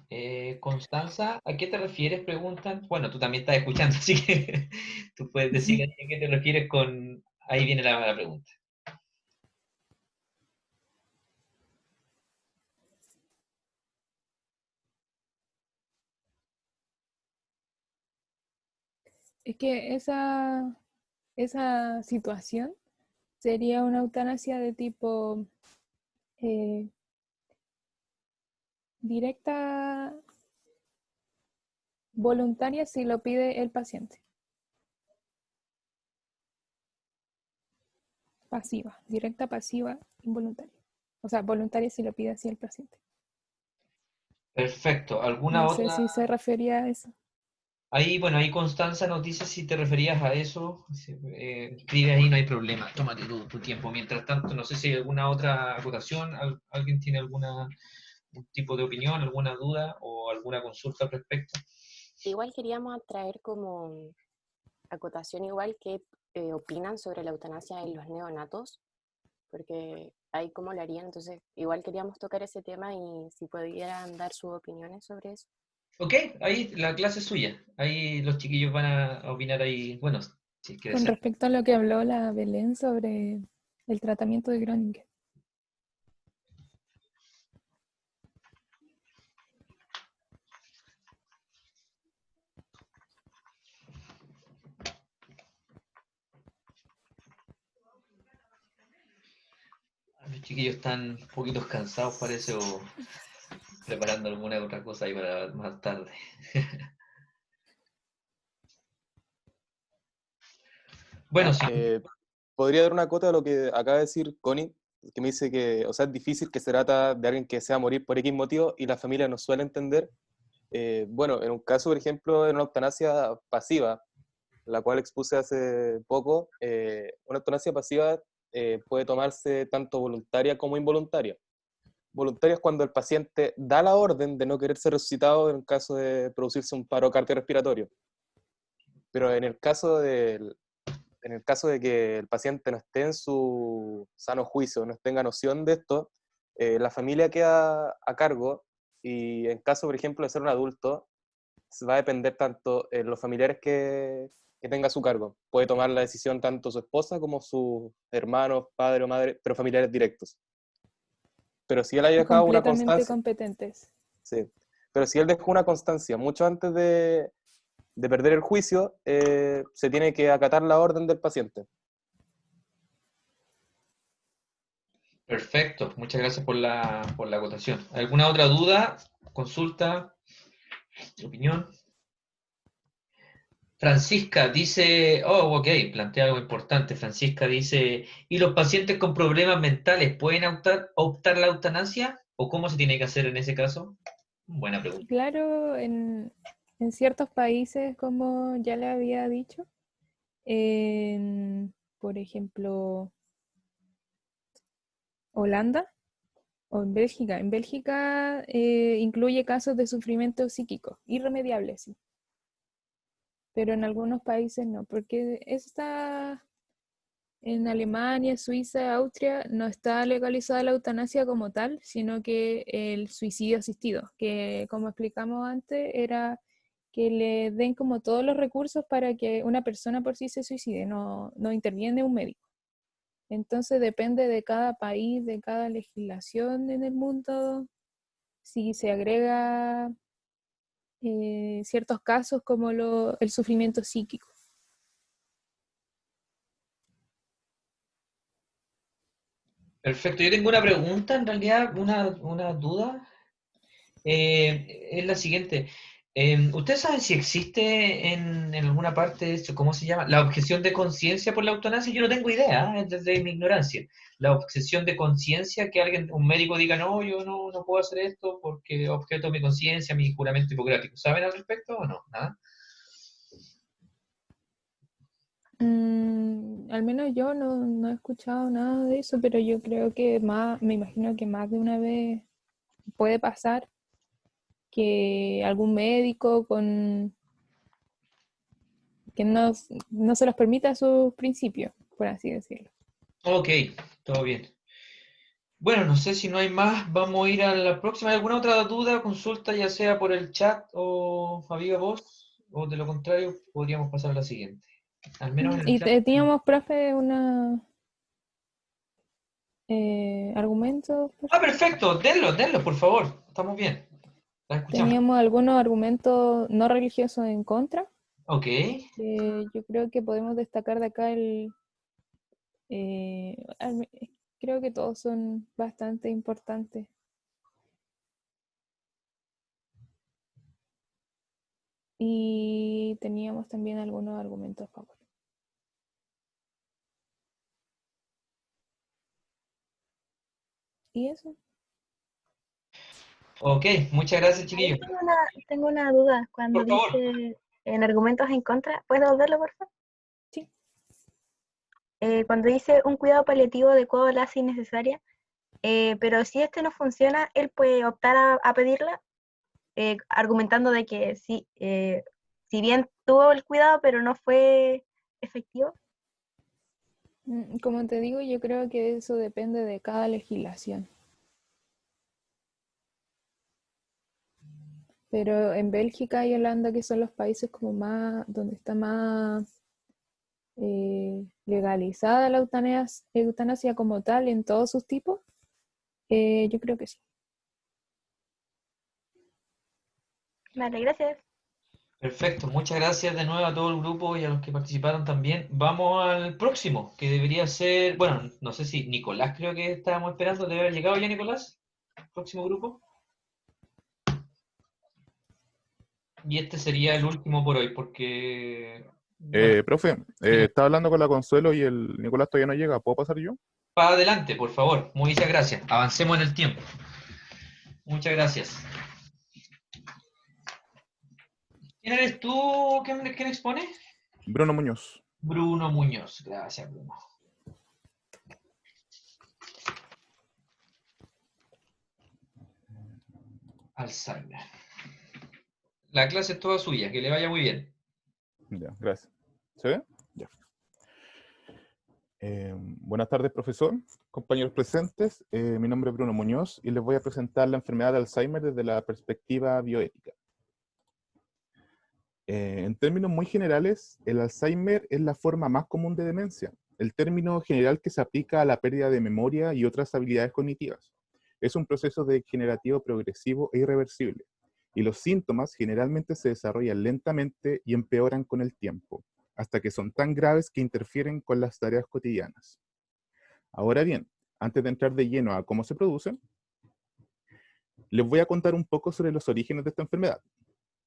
Constanza, ¿a qué te refieres? Preguntan. Bueno, tú también estás escuchando, así que tú puedes decirle a qué te refieres con... Ahí viene la pregunta.
Es que esa situación sería una eutanasia de tipo directa, voluntaria si lo pide el paciente. Pasiva, directa, pasiva, involuntaria. O sea, voluntaria si lo pide así el paciente.
Perfecto. ¿Alguna
No
otra?
sé si se refería a eso.
Ahí, bueno, ahí Constanza nos dice si te referías a eso. Escribe ahí, no hay problema. Tómate tu tiempo. Mientras tanto, no sé si hay alguna otra acotación. ¿Alguien tiene algún tipo de opinión, alguna duda o alguna consulta al respecto?
Igual queríamos traer como acotación igual que opinan sobre la eutanasia en los neonatos, porque ahí cómo lo harían, entonces igual queríamos tocar ese tema y si pudieran dar sus opiniones sobre eso.
Ok, ahí la clase es suya. Ahí los chiquillos van a opinar ahí. Bueno, si quieres
Con
ser.
respecto a lo que habló la Belén sobre el tratamiento de Groningen.
Los chiquillos están un poquito cansados, parece, o preparando alguna otra cosa ahí para más tarde. Bueno, sí.
Podría dar una cota a lo que acaba de decir Connie, que me dice que, o sea, es difícil, que se trata de alguien que se va a morir por X motivo y la familia no suele entender. Bueno, en un caso, por ejemplo, de una eutanasia pasiva, la cual expuse hace poco, una eutanasia pasiva puede tomarse tanto voluntaria como involuntaria. Voluntaria es cuando el paciente da la orden de no querer ser resucitado en caso de producirse un paro cardiorrespiratorio. Pero en el caso de que el paciente no esté en su sano juicio, no tenga noción de esto, la familia queda a cargo y en caso, por ejemplo, de ser un adulto, va a depender tanto de los familiares que tenga a su cargo. Puede tomar la decisión tanto su esposa como sus hermanos, padre o madre, pero familiares directos. Pero si él haya dejado una
Completamente
constancia,
competentes.
sí, pero si él dejó una constancia mucho antes de perder el juicio, se tiene que acatar la orden del paciente.
Perfecto, muchas gracias por la acotación. ¿Alguna otra duda, consulta, opinión? Francisca dice, oh, ok, plantea algo importante. Francisca dice, ¿y los pacientes con problemas mentales pueden optar la eutanasia? ¿O cómo se tiene que hacer en ese caso? Buena pregunta.
Claro, en ciertos países, como ya le había dicho, por ejemplo, Holanda o en Bélgica. En Bélgica incluye casos de sufrimiento psíquico, irremediable, sí. Pero en algunos países no, porque está en Alemania, Suiza, Austria, no está legalizada la eutanasia como tal, sino que el suicidio asistido, que como explicamos antes, era que le den como todos los recursos para que una persona por sí se suicide, no interviene un médico. Entonces depende de cada país, de cada legislación en el mundo, si se agrega ciertos casos como el sufrimiento psíquico.
Perfecto, yo tengo una pregunta, en realidad, una duda. Es la siguiente. ¿Usted sabe si existe en alguna parte, cómo se llama? La objeción de conciencia por la eutanasia. Yo no tengo idea, es desde mi ignorancia. La objeción de conciencia, que alguien, un médico diga, no, yo no puedo hacer esto porque objeto mi conciencia, mi juramento hipocrático. ¿Saben al respecto o no? ¿Nada?
Al menos yo no he escuchado nada de eso, pero yo creo que me imagino que más de una vez puede pasar que algún médico que no se los permita sus principios, por así decirlo.
Ok, todo bien. Bueno, no sé si no hay más, vamos a ir a la próxima. ¿Hay alguna otra duda, consulta, ya sea por el chat o a viva voz? O de lo contrario, podríamos pasar a la siguiente. Al menos en el
Y
chat.
teníamos, profe, argumentos.
Ah, perfecto, denlo, por favor. Estamos bien. La escuchamos.
Teníamos algunos argumentos no religiosos en contra.
Ok.
Yo creo que podemos destacar de acá creo que todos son bastante importantes. Y teníamos también algunos argumentos a favor. ¿Y eso?
Ok, muchas gracias, chiquillos.
Tengo una duda. Cuando
Por favor.
dice en argumentos en contra, ¿puedes volverlo, por favor?
Sí.
Cuando dice un cuidado paliativo adecuado a la innecesaria, pero si este no funciona, él puede optar a pedirla, argumentando de que sí, si bien tuvo el cuidado, pero no fue efectivo.
Como te digo, yo creo que eso depende de cada legislación. Pero en Bélgica y Holanda, que son los países como más, donde está más legalizada la eutanasia como tal en todos sus tipos, yo creo que sí.
Vale, gracias.
Perfecto, muchas gracias de nuevo a todo el grupo y a los que participaron también. Vamos al próximo, que debería ser, bueno, no sé si Nicolás creo que estábamos esperando, ¿debe haber llegado ya Nicolás? Próximo grupo. Y este sería el último por hoy, porque, bueno,
Profe,
diga,
estaba hablando con la Consuelo y el Nicolás todavía no llega. ¿Puedo pasar yo?
para adelante, por favor. Muchas gracias. Avancemos en el tiempo. Muchas gracias. ¿Quién eres tú? ¿Quién expone?
Bruno Muñoz.
Bruno Muñoz. Gracias, Bruno. Alzheimer. La clase es toda suya, que le vaya muy bien.
Ya, gracias. ¿Se ve? Ya. Buenas tardes, profesor, compañeros presentes. Mi nombre es Bruno Muñoz y les voy a presentar la enfermedad de Alzheimer desde la perspectiva bioética. En términos muy generales, el Alzheimer es la forma más común de demencia, el término general que se aplica a la pérdida de memoria y otras habilidades cognitivas. Es un proceso degenerativo progresivo e irreversible, y los síntomas generalmente se desarrollan lentamente y empeoran con el tiempo, hasta que son tan graves que interfieren con las tareas cotidianas. Ahora bien, antes de entrar de lleno a cómo se producen, les voy a contar un poco sobre los orígenes de esta enfermedad.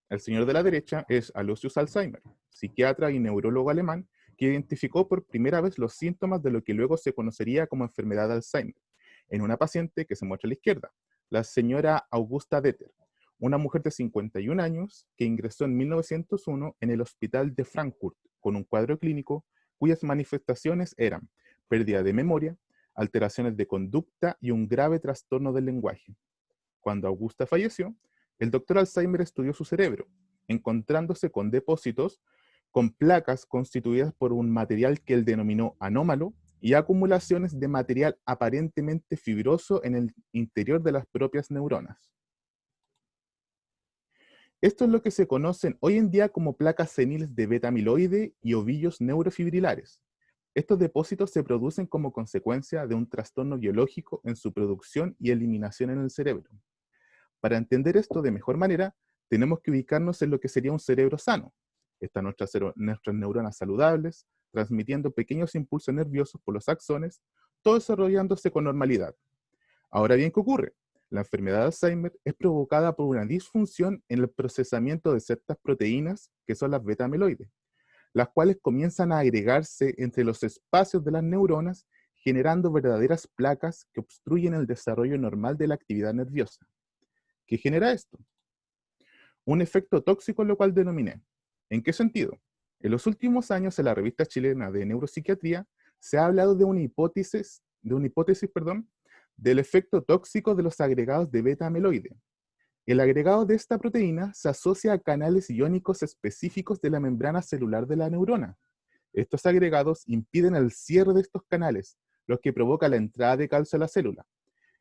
El señor de la derecha es Aloysius Alzheimer, psiquiatra y neurólogo alemán que identificó por primera vez los síntomas de lo que luego se conocería como enfermedad de Alzheimer, en una paciente que se muestra a la izquierda, la señora Augusta Deter, una mujer de 51 años que ingresó en 1901 en el hospital de Frankfurt con un cuadro clínico cuyas manifestaciones eran pérdida de memoria, alteraciones de conducta y un grave trastorno del lenguaje. Cuando Augusta falleció, el doctor Alzheimer estudió su cerebro, encontrándose con depósitos con placas constituidas por un material que él denominó anómalo y acumulaciones de material aparentemente fibroso en el interior de las propias neuronas. Esto es lo que se conocen hoy en día como placas seniles de beta-amiloide y ovillos neurofibrilares. Estos depósitos se producen como consecuencia de un trastorno biológico en su producción y eliminación en el cerebro. Para entender esto de mejor manera, tenemos que ubicarnos en lo que sería un cerebro sano. Están nuestras neuronas saludables, transmitiendo pequeños impulsos nerviosos por los axones, todo desarrollándose con normalidad. Ahora bien, ¿qué ocurre? La enfermedad de Alzheimer es provocada por una disfunción en el procesamiento de ciertas proteínas, que son las beta-amiloides, las cuales comienzan a agregarse entre los espacios de las neuronas, generando verdaderas placas que obstruyen el desarrollo normal de la actividad nerviosa. ¿Qué genera esto? Un efecto tóxico, lo cual denominé. ¿En qué sentido? En los últimos años, en la revista chilena de neuropsiquiatría, se ha hablado de una hipótesis, del efecto tóxico de los agregados de beta-amiloide. El agregado de esta proteína se asocia a canales iónicos específicos de la membrana celular de la neurona. Estos agregados impiden el cierre de estos canales, lo que provoca la entrada de calcio a la célula.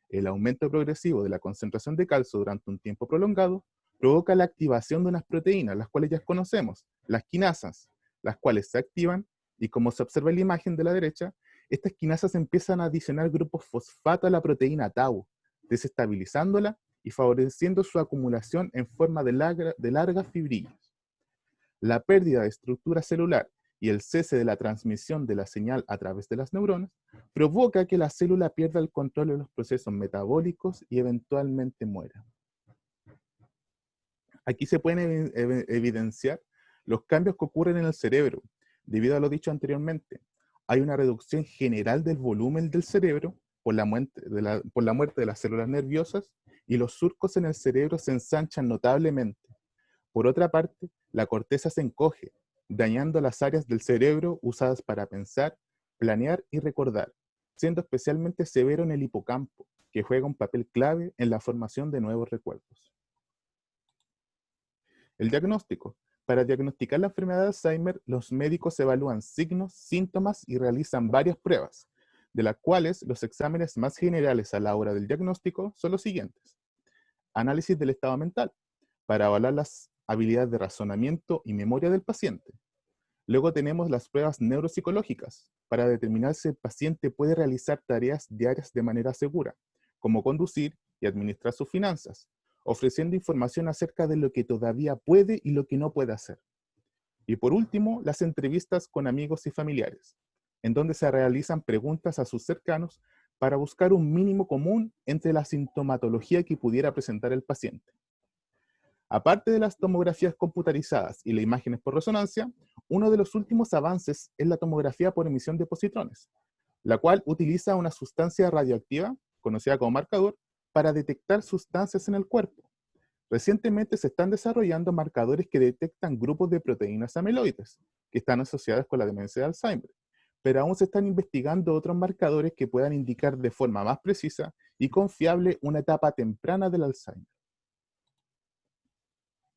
El aumento progresivo de la concentración de calcio durante un tiempo prolongado provoca la activación de unas proteínas, las cuales ya conocemos, las quinasas, las cuales se activan y, como se observa en la imagen de la derecha, estas quinasas empiezan a adicionar grupos fosfato a la proteína tau, desestabilizándola y favoreciendo su acumulación en forma de largas fibrillas. La pérdida de estructura celular y el cese de la transmisión de la señal a través de las neuronas provoca que la célula pierda el control de los procesos metabólicos y eventualmente muera. Aquí se pueden evidenciar los cambios que ocurren en el cerebro, debido a lo dicho anteriormente. Hay una reducción general del volumen del cerebro por la muerte de las células nerviosas y los surcos en el cerebro se ensanchan notablemente. Por otra parte, la corteza se encoge, dañando las áreas del cerebro usadas para pensar, planear y recordar, siendo especialmente severo en el hipocampo, que juega un papel clave en la formación de nuevos recuerdos. El diagnóstico. Para diagnosticar la enfermedad de Alzheimer, los médicos evalúan signos, síntomas y realizan varias pruebas, de las cuales los exámenes más generales a la hora del diagnóstico son los siguientes. Análisis del estado mental, para evaluar las habilidades de razonamiento y memoria del paciente. Luego tenemos las pruebas neuropsicológicas, para determinar si el paciente puede realizar tareas diarias de manera segura, como conducir y administrar sus finanzas, ofreciendo información acerca de lo que todavía puede y lo que no puede hacer. Y por último, las entrevistas con amigos y familiares, en donde se realizan preguntas a sus cercanos para buscar un mínimo común entre la sintomatología que pudiera presentar el paciente. Aparte de las tomografías computarizadas y las imágenes por resonancia, uno de los últimos avances es la tomografía por emisión de positrones, la cual utiliza una sustancia radioactiva, conocida como marcador, para detectar sustancias en el cuerpo. Recientemente se están desarrollando marcadores que detectan grupos de proteínas amiloides, que están asociadas con la demencia de Alzheimer, pero aún se están investigando otros marcadores que puedan indicar de forma más precisa y confiable una etapa temprana del Alzheimer.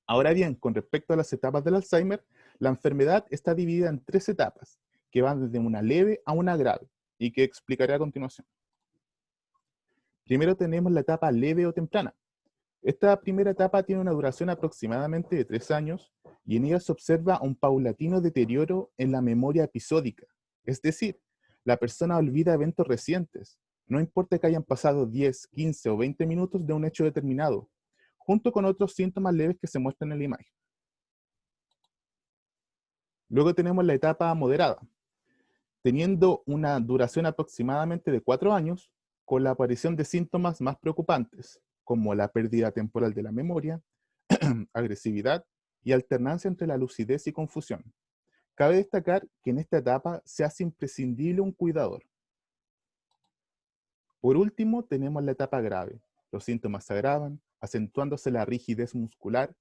Ahora bien, con respecto a las etapas del Alzheimer, la enfermedad está dividida en 3 etapas, que van desde una leve a una grave, y que explicaré a continuación. Primero tenemos la etapa leve o temprana. Esta primera etapa tiene una duración aproximadamente de 3 años, y en ella se observa un paulatino deterioro en la memoria episódica, es decir, la persona olvida eventos recientes, no importa que hayan pasado 10, 15 o 20 minutos de un hecho determinado, junto con otros síntomas leves que se muestran en la imagen. Luego tenemos la etapa moderada, teniendo una duración aproximadamente de 4 años, con la aparición de síntomas más preocupantes, como la pérdida temporal de la memoria, agresividad, y alternancia entre la lucidez y confusión. Cabe destacar que en esta etapa se hace imprescindible un cuidador. Por último, tenemos la etapa grave. Los síntomas se agravan, acentuándose la rigidez muscular,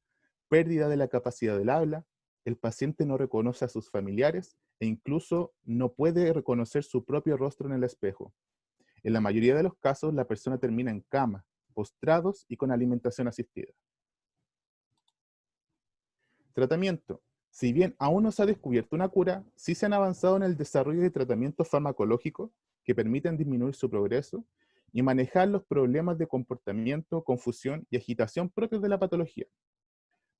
pérdida de la capacidad del habla, el paciente no reconoce a sus familiares e incluso no puede reconocer su propio rostro en el espejo. En la mayoría de los casos, la persona termina en cama, postrados y con alimentación asistida. Tratamiento. Si bien aún no se ha descubierto una cura, sí se han avanzado en el desarrollo de tratamientos farmacológicos que permiten disminuir su progreso y manejar los problemas de comportamiento, confusión y agitación propios de la patología.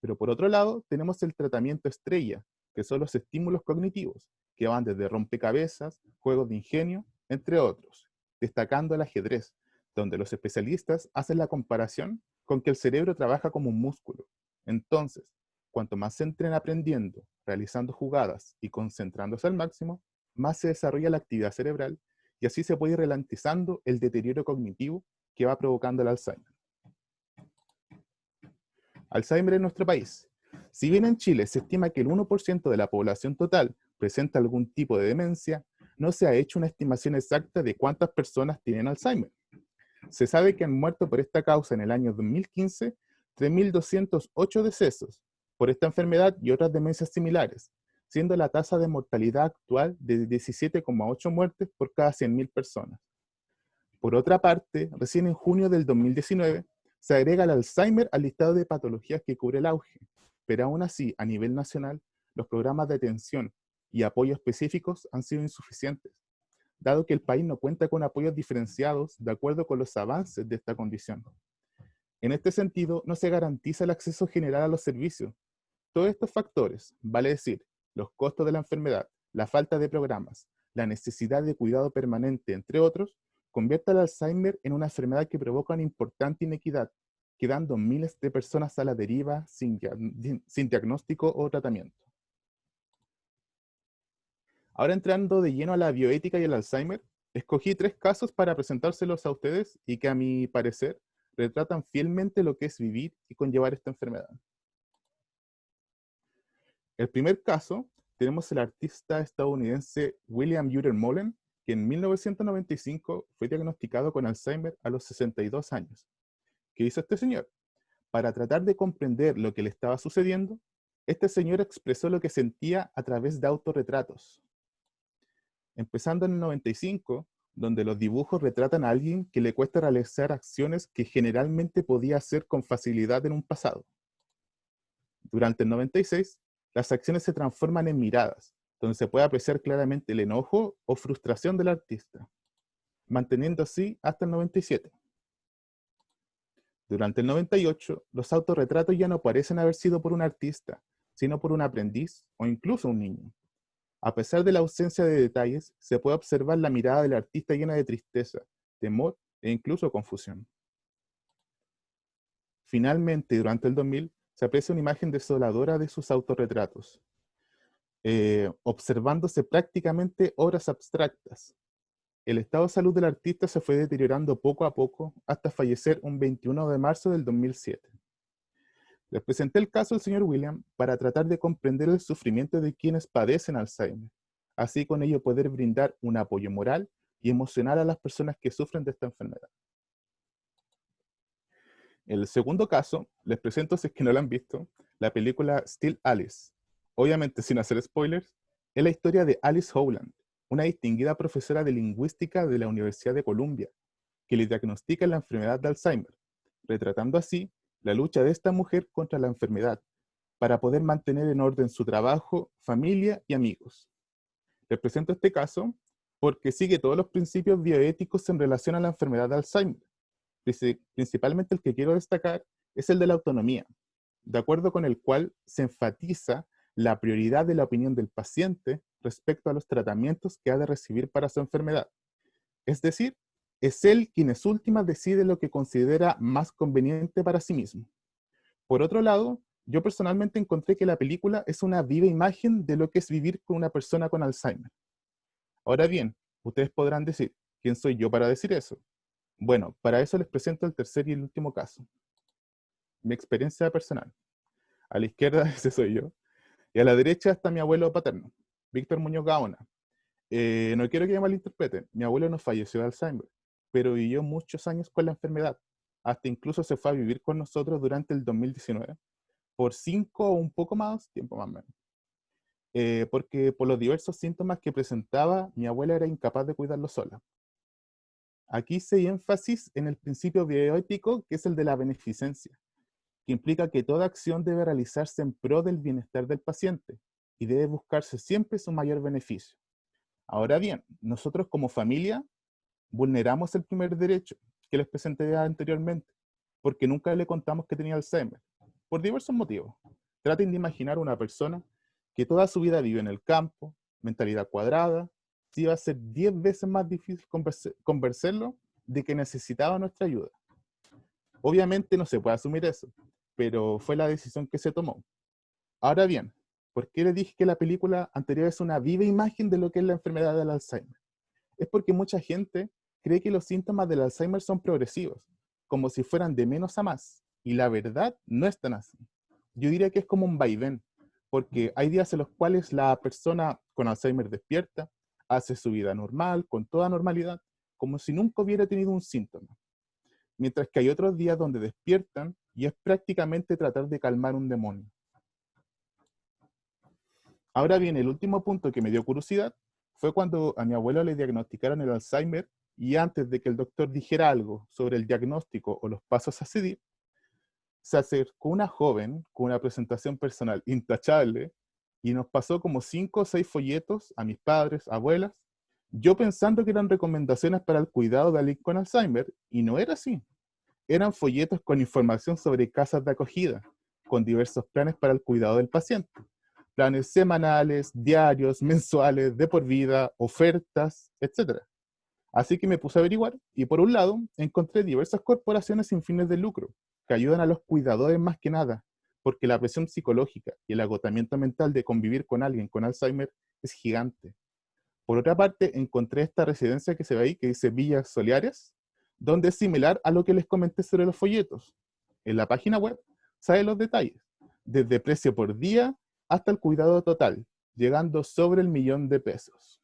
Pero por otro lado, tenemos el tratamiento estrella, que son los estímulos cognitivos, que van desde rompecabezas, juegos de ingenio, entre otros, destacando el ajedrez, donde los especialistas hacen la comparación con que el cerebro trabaja como un músculo. Entonces, cuanto más se entren aprendiendo, realizando jugadas y concentrándose al máximo, más se desarrolla la actividad cerebral y así se puede ir ralentizando el deterioro cognitivo que va provocando el Alzheimer. Alzheimer en nuestro país. Si bien en Chile se estima que el 1% de la población total presenta algún tipo de demencia, no se ha hecho una estimación exacta de cuántas personas tienen Alzheimer. Se sabe que han muerto por esta causa en el año 2015 3.208 decesos por esta enfermedad y otras demencias similares, siendo la tasa de mortalidad actual de 17,8 muertes por cada 100.000 personas. Por otra parte, recién en junio del 2019, se agrega el Alzheimer al listado de patologías que cubre el auge, pero aún así, a nivel nacional, los programas de atención y apoyo específicos han sido insuficientes, dado que el país no cuenta con apoyos diferenciados de acuerdo con los avances de esta condición. En este sentido, no se garantiza el acceso general a los servicios. Todos estos factores, vale decir, los costos de la enfermedad, la falta de programas, la necesidad de cuidado permanente, entre otros, convierte al Alzheimer en una enfermedad que provoca una importante inequidad, quedando miles de personas a la deriva sin diagnóstico o tratamiento. Ahora entrando de lleno a la bioética y el Alzheimer, escogí 3 casos para presentárselos a ustedes y que a mi parecer retratan fielmente lo que es vivir y conllevar esta enfermedad. El primer caso, tenemos el artista estadounidense William Ure Mullen, que en 1995 fue diagnosticado con Alzheimer a los 62 años. ¿Qué hizo este señor? Para tratar de comprender lo que le estaba sucediendo, este señor expresó lo que sentía a través de autorretratos. Empezando en el 95, donde los dibujos retratan a alguien que le cuesta realizar acciones que generalmente podía hacer con facilidad en un pasado. Durante el 96, las acciones se transforman en miradas, donde se puede apreciar claramente el enojo o frustración del artista, manteniendo así hasta el 97. Durante el 98, los autorretratos ya no parecen haber sido por un artista, sino por un aprendiz o incluso un niño. A pesar de la ausencia de detalles, se puede observar la mirada del artista llena de tristeza, temor e incluso confusión. Finalmente, durante el 2000, se aprecia una imagen desoladora de sus autorretratos, observándose prácticamente obras abstractas. El estado de salud del artista se fue deteriorando poco a poco hasta fallecer un 21 de marzo del 2007. Les presenté el caso del señor William para tratar de comprender el sufrimiento de quienes padecen Alzheimer, así con ello poder brindar un apoyo moral y emocional a las personas que sufren de esta enfermedad. El segundo caso, les presento, si es que no lo han visto, la película Still Alice. Obviamente, sin hacer spoilers, es la historia de Alice Howland, una distinguida profesora de lingüística de la Universidad de Columbia, que le diagnostica la enfermedad de Alzheimer, retratando así la lucha de esta mujer contra la enfermedad, para poder mantener en orden su trabajo, familia y amigos. Les presento este caso porque sigue todos los principios bioéticos en relación a la enfermedad de Alzheimer. Principalmente el que quiero destacar es el de la autonomía, de acuerdo con el cual se enfatiza la prioridad de la opinión del paciente respecto a los tratamientos que ha de recibir para su enfermedad. Es decir, es él quien en últimas decide lo que considera más conveniente para sí mismo. Por otro lado, yo personalmente encontré que la película es una viva imagen de lo que es vivir con una persona con Alzheimer. Ahora bien, ustedes podrán decir, ¿quién soy yo para decir eso? Bueno, para eso les presento el tercer y el último caso. Mi experiencia personal. A la izquierda ese soy yo. Y a la derecha está mi abuelo paterno, Víctor Muñoz Gaona. No quiero que me malinterpreten, mi abuelo no falleció de Alzheimer, pero vivió muchos años con la enfermedad. Hasta incluso se fue a vivir con nosotros durante el 2019, por 5 o un poco más, tiempo más o menos. Porque por los diversos síntomas que presentaba, mi abuela era incapaz de cuidarlo sola. Aquí se dio énfasis en el principio bioético, que es el de la beneficencia, que implica que toda acción debe realizarse en pro del bienestar del paciente y debe buscarse siempre su mayor beneficio. Ahora bien, nosotros como familia vulneramos el primer derecho que les presenté anteriormente, porque nunca le contamos que tenía Alzheimer, por diversos motivos. Traten de imaginar una persona que toda su vida vive en el campo, mentalidad cuadrada, sí va a ser 10 veces más difícil convencerlo de que necesitaba nuestra ayuda. Obviamente no se puede asumir eso, pero fue la decisión que se tomó. Ahora bien, ¿por qué le dije que la película anterior es una viva imagen de lo que es la enfermedad del Alzheimer? Es porque mucha gente cree que los síntomas del Alzheimer son progresivos, como si fueran de menos a más, y la verdad no es tan así. Yo diría que es como un vaivén, porque hay días en los cuales la persona con Alzheimer despierta, hace su vida normal, con toda normalidad, como si nunca hubiera tenido un síntoma. Mientras que hay otros días donde despiertan y es prácticamente tratar de calmar un demonio. Ahora bien, el último punto que me dio curiosidad fue cuando a mi abuelo le diagnosticaron el Alzheimer y antes de que el doctor dijera algo sobre el diagnóstico o los pasos a seguir, se acercó una joven con una presentación personal intachable y nos pasó como 5 o 6 folletos a mis padres, abuelas, yo pensando que eran recomendaciones para el cuidado de alguien con Alzheimer, y no era así. Eran folletos con información sobre casas de acogida, con diversos planes para el cuidado del paciente. Planes semanales, diarios, mensuales, de por vida, ofertas, etc. Así que me puse a averiguar y por un lado encontré diversas corporaciones sin fines de lucro que ayudan a los cuidadores más que nada, porque la presión psicológica y el agotamiento mental de convivir con alguien con Alzheimer es gigante. Por otra parte, encontré esta residencia que se ve ahí, que dice Villas Soleares, donde es similar a lo que les comenté sobre los folletos. En la página web salen los detalles, desde precio por día hasta el cuidado total, llegando sobre el 1.000.000 de pesos.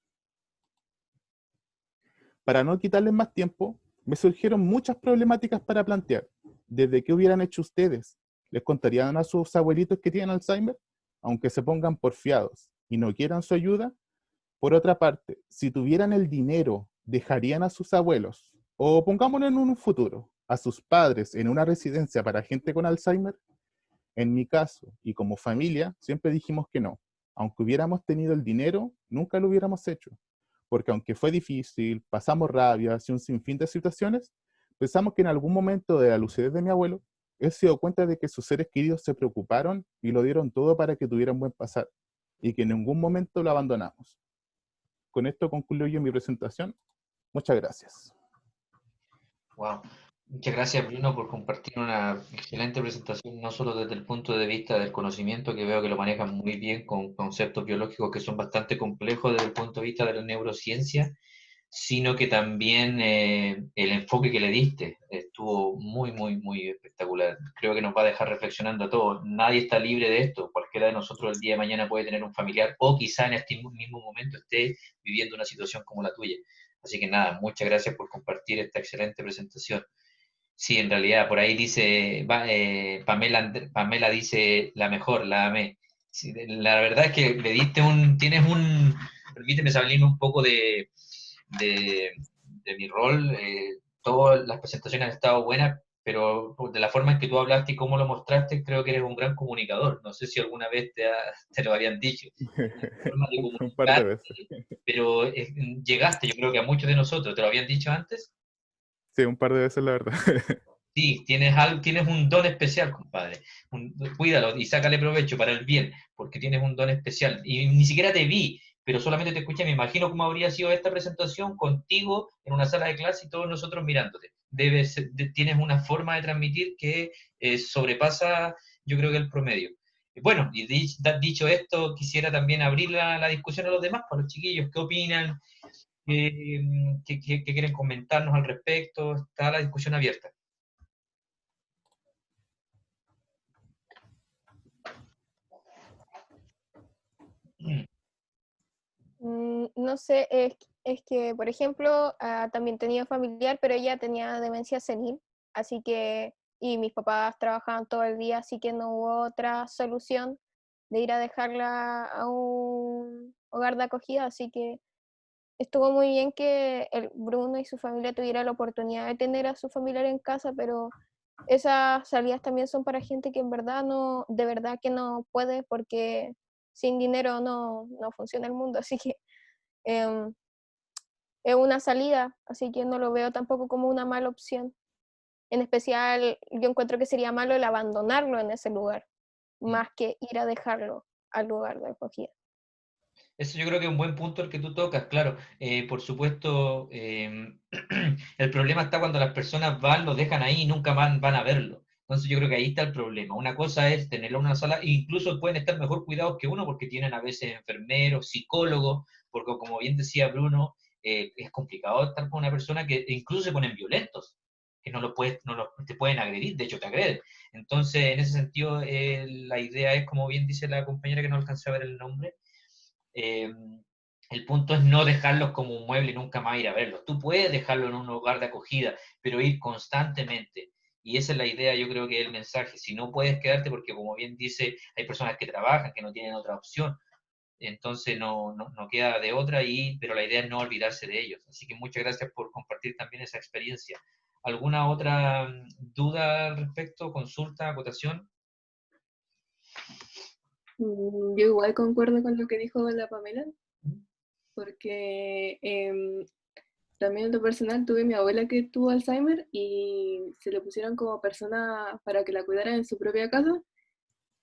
Para no quitarles más tiempo, me surgieron muchas problemáticas para plantear. ¿Desde qué hubieran hecho ustedes? ¿Les contarían a sus abuelitos que tienen Alzheimer? Aunque se pongan porfiados y no quieran su ayuda. Por otra parte, si tuvieran el dinero, ¿dejarían a sus abuelos? O pongámoslo en un futuro, a sus padres en una residencia para gente con Alzheimer. En mi caso, y como familia, siempre dijimos que no. Aunque hubiéramos tenido el dinero, nunca lo hubiéramos hecho. Porque aunque fue difícil, pasamos rabias y un sinfín de situaciones, pensamos que en algún momento de la lucidez de mi abuelo, él se dio cuenta de que sus seres queridos se preocuparon y lo dieron todo para que tuvieran buen pasar, y que en ningún momento lo abandonamos. Con esto concluyo mi presentación. Muchas gracias.
Wow. Muchas gracias, Bruno, por compartir una excelente presentación, no solo desde el punto de vista del conocimiento, que veo que lo manejan muy bien con conceptos biológicos que son bastante complejos desde el punto de vista de la neurociencia, sino que también el enfoque que le diste estuvo muy, muy, muy espectacular. Creo que nos va a dejar reflexionando a todos. Nadie está libre de esto. Cualquiera de nosotros el día de mañana puede tener un familiar o quizá en este mismo momento esté viviendo una situación como la tuya. Así que nada, muchas gracias por compartir esta excelente presentación. Sí, en realidad, por ahí dice, Pamela dice la mejor, la amé. Sí, la verdad es que le diste permíteme salirme un poco de mi rol. Todas las presentaciones han estado buenas, pero de la forma en que tú hablaste y cómo lo mostraste, creo que eres un gran comunicador. No sé si alguna vez te lo habían dicho. Forma de
Un par de
comunicar,
veces.
pero llegaste, yo creo que a muchos de nosotros. ¿Te lo habían dicho antes?
Sí, un par de veces, la verdad.
Sí, tienes un don especial, compadre. Cuídalo y sácale provecho para el bien, porque tienes un don especial. Y ni siquiera te vi, pero solamente te escuché. Me imagino cómo habría sido esta presentación contigo en una sala de clase y todos nosotros mirándote. Tienes una forma de transmitir que sobrepasa, yo creo que el promedio. Bueno, y dicho esto, quisiera también abrir la discusión a los demás, para los chiquillos. ¿Qué opinan? ¿Qué quieren comentarnos al respecto? Está la discusión abierta.
No sé, es que, por ejemplo, también tenía familiar, pero ella tenía demencia senil, así que, y mis papás trabajaban todo el día, así que no hubo otra solución de ir a dejarla a un hogar de acogida, así que estuvo muy bien que el Bruno y su familia tuvieran la oportunidad de tener a su familiar en casa, pero esas salidas también son para gente que en verdad no, de verdad que no puede, porque sin dinero no funciona el mundo, así que em, es una salida, así que no lo veo tampoco como una mala opción. En especial, yo encuentro que sería malo el abandonarlo en ese lugar, más que ir a dejarlo al lugar de acogida.
Eso yo creo que es un buen punto el que tú tocas, claro. Por supuesto, el problema está cuando las personas van, lo dejan ahí y nunca van a verlo. Entonces yo creo que ahí está el problema. Una cosa es tenerlo en una sala, e incluso pueden estar mejor cuidados que uno porque tienen a veces enfermeros, psicólogos, porque como bien decía Bruno, es complicado estar con una persona que incluso se ponen violentos, que te pueden agredir, de hecho te agreden. Entonces, en ese sentido, la idea es, como bien dice la compañera que no alcancé a ver el nombre, eh, el punto es no dejarlos como un mueble y nunca más ir a verlos. Tú puedes dejarlo en un lugar de acogida, pero ir constantemente. Y esa es la idea, yo creo que es el mensaje. Si no puedes quedarte, porque como bien dice, hay personas que trabajan, que no tienen otra opción, entonces no queda de otra, pero la idea es no olvidarse de ellos. Así que muchas gracias por compartir también esa experiencia. ¿Alguna otra duda al respecto? ¿Consulta? ¿Acotación?
Yo igual concuerdo con lo que dijo la Pamela, porque también en lo personal tuve mi abuela que tuvo Alzheimer y se le pusieron como persona para que la cuidara en su propia casa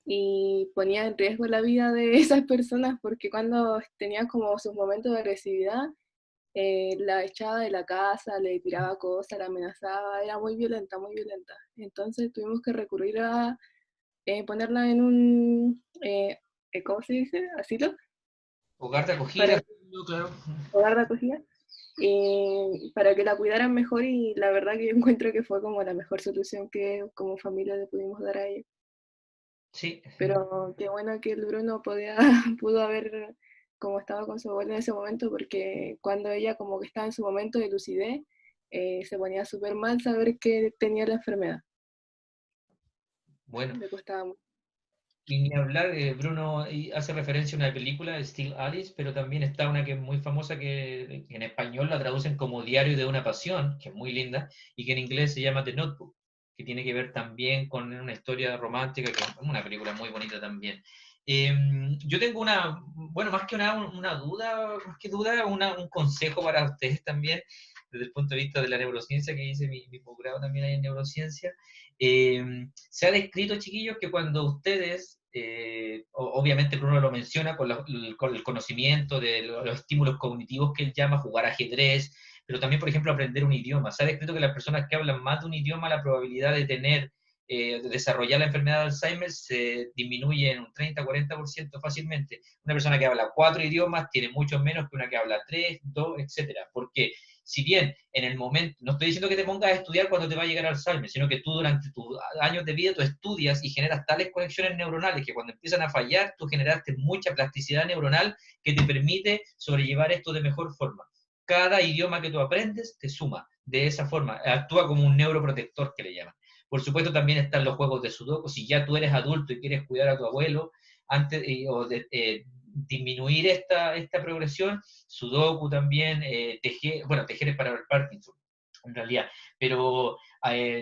y ponía en riesgo la vida de esas personas porque cuando tenía como sus momentos de agresividad, la echaba de la casa, le tiraba cosas, la amenazaba, era muy violenta, muy violenta. Entonces tuvimos que recurrir a ponerla en un, ¿cómo se dice? ¿Asilo?
Hogar de acogida, claro.
Hogar de acogida. Para que la cuidaran mejor y la verdad que yo encuentro que fue como la mejor solución que como familia le pudimos dar a ella.
Sí.
Pero qué bueno que el Bruno pudo haber como estaba con su abuela en ese momento porque cuando ella como que estaba en su momento de lucidez, se ponía súper mal saber que tenía la enfermedad.
Bueno.
Le costaba mucho.
Y ni hablar, Bruno hace referencia a una película, Still Alice, pero también está una que es muy famosa que en español la traducen como Diario de una Pasión, que es muy linda, y que en inglés se llama The Notebook, que tiene que ver también con una historia romántica, que es una película muy bonita también. Yo tengo más que una duda, más que duda, un consejo para ustedes también, desde el punto de vista de la neurociencia, que hice mi posgrado también hay en neurociencia. Se ha descrito, chiquillos, que cuando ustedes, obviamente Bruno lo menciona con el conocimiento de los estímulos cognitivos que él llama jugar ajedrez, pero también, por ejemplo, aprender un idioma. Se ha descrito que las personas que hablan más de un idioma, la probabilidad de desarrollar la enfermedad de Alzheimer se disminuye en un 30-40% fácilmente. Una persona que habla 4 idiomas tiene mucho menos que una que habla 3, 2, etcétera. ¿Por qué? Si bien en el momento, no estoy diciendo que te pongas a estudiar cuando te va a llegar Alzheimer, sino que tú durante tus años de vida tú estudias y generas tales conexiones neuronales que cuando empiezan a fallar tú generaste mucha plasticidad neuronal que te permite sobrellevar esto de mejor forma. Cada idioma que tú aprendes te suma de esa forma, actúa como un neuroprotector que le llaman. Por supuesto también están los juegos de sudoku, si ya tú eres adulto y quieres cuidar a tu abuelo, antes disminuir esta progresión, sudoku también, tejer es para el Parkinson, en realidad, pero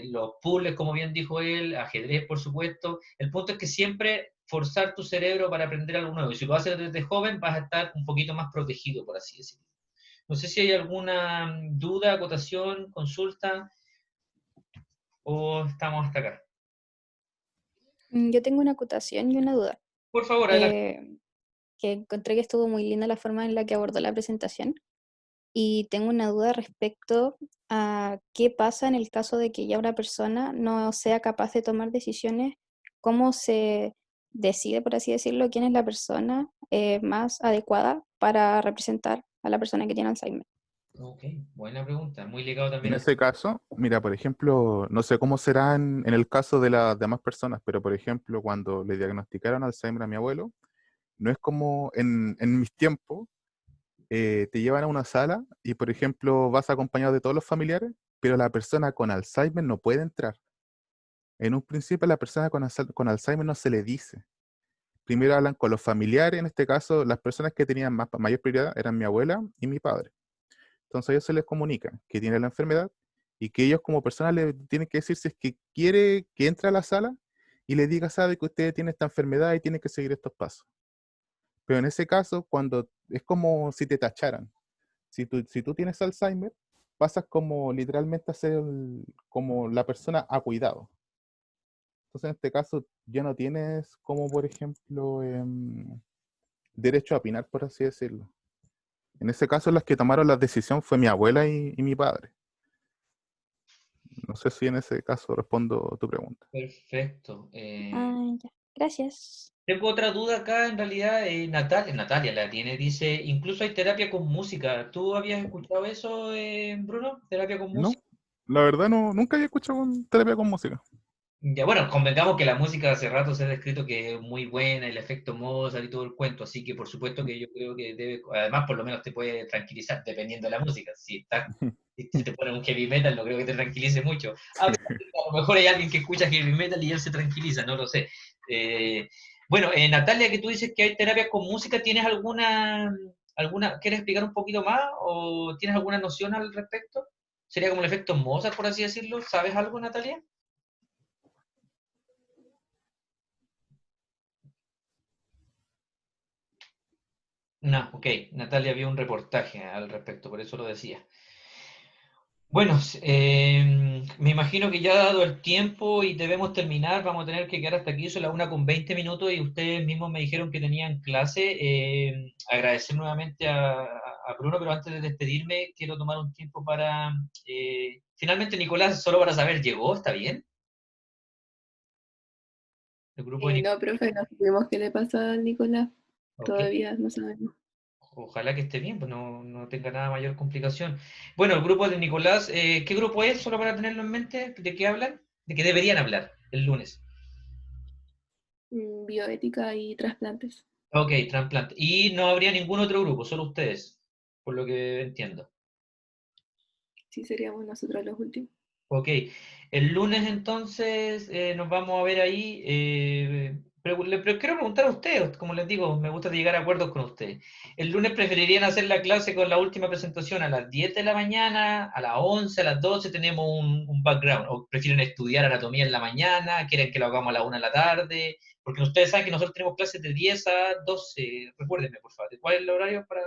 los puzzles, como bien dijo él, ajedrez, por supuesto, el punto es que siempre forzar tu cerebro para aprender algo nuevo, y si lo haces desde joven vas a estar un poquito más protegido, por así decirlo. No sé si hay alguna duda, acotación, consulta, o estamos hasta acá.
Yo tengo una acotación y una duda.
Por favor, adelante.
Que encontré que estuvo muy linda la forma en la que abordó la presentación. Y tengo una duda respecto a qué pasa en el caso de que ya una persona no sea capaz de tomar decisiones, cómo se decide, por así decirlo, quién es la persona más adecuada para representar a la persona que tiene Alzheimer.
Ok, buena pregunta, muy ligado también
En ese caso, mira, por ejemplo, no sé cómo será en el caso de las demás personas, pero por ejemplo, cuando le diagnosticaron Alzheimer a mi abuelo, No es como en mis tiempos, te llevan a una sala y, por ejemplo, vas acompañado de todos los familiares, pero la persona con Alzheimer no puede entrar. En un principio, a la persona con Alzheimer no se le dice. Primero hablan con los familiares, en este caso, las personas que tenían mayor prioridad eran mi abuela y mi padre. Entonces a ellos se les comunica que tiene la enfermedad y que ellos como personas le tienen que decir si es que quiere que entre a la sala y le diga, sabe que usted tiene esta enfermedad y tiene que seguir estos pasos. Pero en ese caso, cuando es como si te tacharan. Si tú tienes Alzheimer, pasas como literalmente a ser como la persona a cuidado. Entonces en este caso ya no tienes como, por ejemplo, derecho a opinar, por así decirlo. En ese caso, las que tomaron la decisión fue mi abuela y mi padre. No sé si en ese caso respondo tu pregunta.
Perfecto.
Ah, ya. Gracias.
Tengo otra duda acá, en realidad, Natalia la tiene, dice, incluso hay terapia con música. ¿Tú habías escuchado eso, Bruno? ¿Terapia con
No,
música?
la verdad no, nunca había escuchado terapia con música.
Ya, bueno, convengamos que la música hace rato se ha descrito que es muy buena, el efecto Mozart y todo el cuento, así que por supuesto que yo creo que debe, además por lo menos te puede tranquilizar, dependiendo de la música. Si te ponen un heavy metal, no creo que te tranquilice mucho. A lo mejor hay alguien que escucha heavy metal y él se tranquiliza, no lo sé. Bueno, Natalia, que tú dices que hay terapias con música, ¿tienes quieres explicar un poquito más o tienes alguna noción al respecto? ¿Sería como el efecto Mozart, por así decirlo? ¿Sabes algo, Natalia? No, ok. Natalia vio un reportaje al respecto, por eso lo decía. Bueno, me imagino que ya dado el tiempo y debemos terminar, vamos a tener que quedar hasta aquí, son las 1:20 y ustedes mismos me dijeron que tenían clase. Agradecer nuevamente a Bruno, pero antes de despedirme quiero tomar un tiempo para... finalmente, Nicolás, solo para saber, ¿llegó? ¿Está bien? El grupo de Nicolás.
No, profe, no supimos qué le pasa a Nicolás.
Ok.
Todavía no sabemos.
Ojalá que esté bien, pues no tenga nada mayor complicación. Bueno, el grupo de Nicolás, ¿qué grupo es? Solo para tenerlo en mente, ¿de qué hablan? ¿De qué deberían hablar el lunes?
Bioética y trasplantes.
Ok, trasplante. Y no habría ningún otro grupo, solo ustedes, por lo que entiendo.
Sí, seríamos nosotros los últimos.
Ok, el lunes entonces nos vamos a ver ahí. Pero quiero preguntar a ustedes, como les digo, me gusta llegar a acuerdos con ustedes. ¿El lunes preferirían hacer la clase con la última presentación a las 10 de la mañana, a las 11, a las 12 tenemos un background? ¿O prefieren estudiar anatomía en la mañana? ¿Quieren que lo hagamos a la 1 de la tarde? Porque ustedes saben que nosotros tenemos clases de 10 a 12. Recuérdenme, por favor, ¿cuál es el horario para...?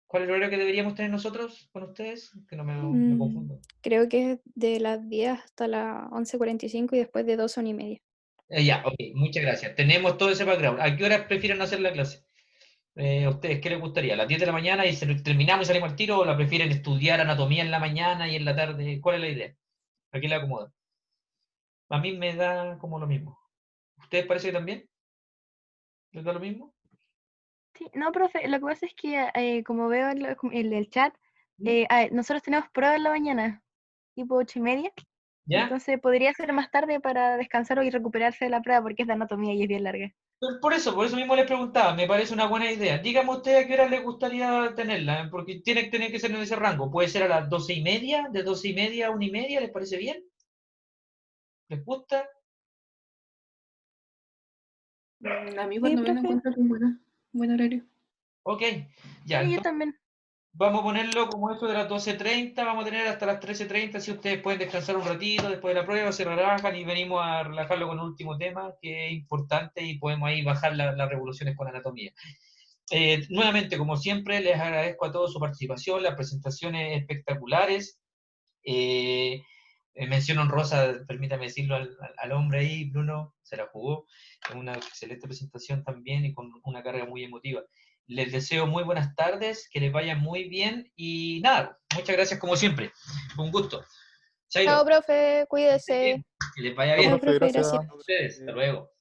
¿Cuál es el horario que deberíamos tener nosotros con ustedes? Que no me confundo.
Creo que es de las 10 hasta las 11:45 y después de 2 1:30.
Ya, ok, muchas gracias. Tenemos todo ese background. ¿A qué horas prefieren hacer la clase? ¿A ustedes qué les gustaría? ¿A las 10 de la mañana y terminamos y salimos al tiro? ¿O la prefieren estudiar anatomía en la mañana y en la tarde? ¿Cuál es la idea? ¿A qué le acomoda? A mí me da como lo mismo. ¿Ustedes parece que también? ¿Les da lo mismo?
Sí, no, profe, lo que pasa es que como veo en el chat, nosotros tenemos prueba en la mañana, tipo 8:30,
¿Ya?
entonces podría ser más tarde para descansar y recuperarse de la prueba porque es de anatomía y es bien larga.
Por eso mismo les preguntaba, me parece una buena idea. Dígame usted a qué hora les gustaría tenerla, porque tiene que ser en ese rango. Puede ser a las 12:30, de 12:30 a 1:30, ¿les parece bien? ¿Les gusta?
A mí por
Sí,
lo menos
profe.
encuentro que es un buen horario.
Ok, ya.
Sí, yo
Entonces,
también.
vamos a ponerlo como eso de las 12:30, vamos a tener hasta las 13:30, si ustedes pueden descansar un ratito después de la prueba, se relajan y venimos a relajarlo con el último tema, que es importante y podemos ahí bajar las revoluciones con anatomía. Nuevamente, como siempre, les agradezco a todos su participación, las presentaciones espectaculares. Mención honrosa, permítame decirlo, al hombre ahí, Bruno, se la jugó, una excelente presentación también y con una carga muy emotiva. Les deseo muy buenas tardes, que les vaya muy bien y nada, muchas gracias como siempre. Un gusto.
Chao,
Chairo,
profe, cuídese.
que les vaya
Chao,
bien.
Chao,
profe,
profe,
gracias.
gracias.
A ustedes, hasta luego.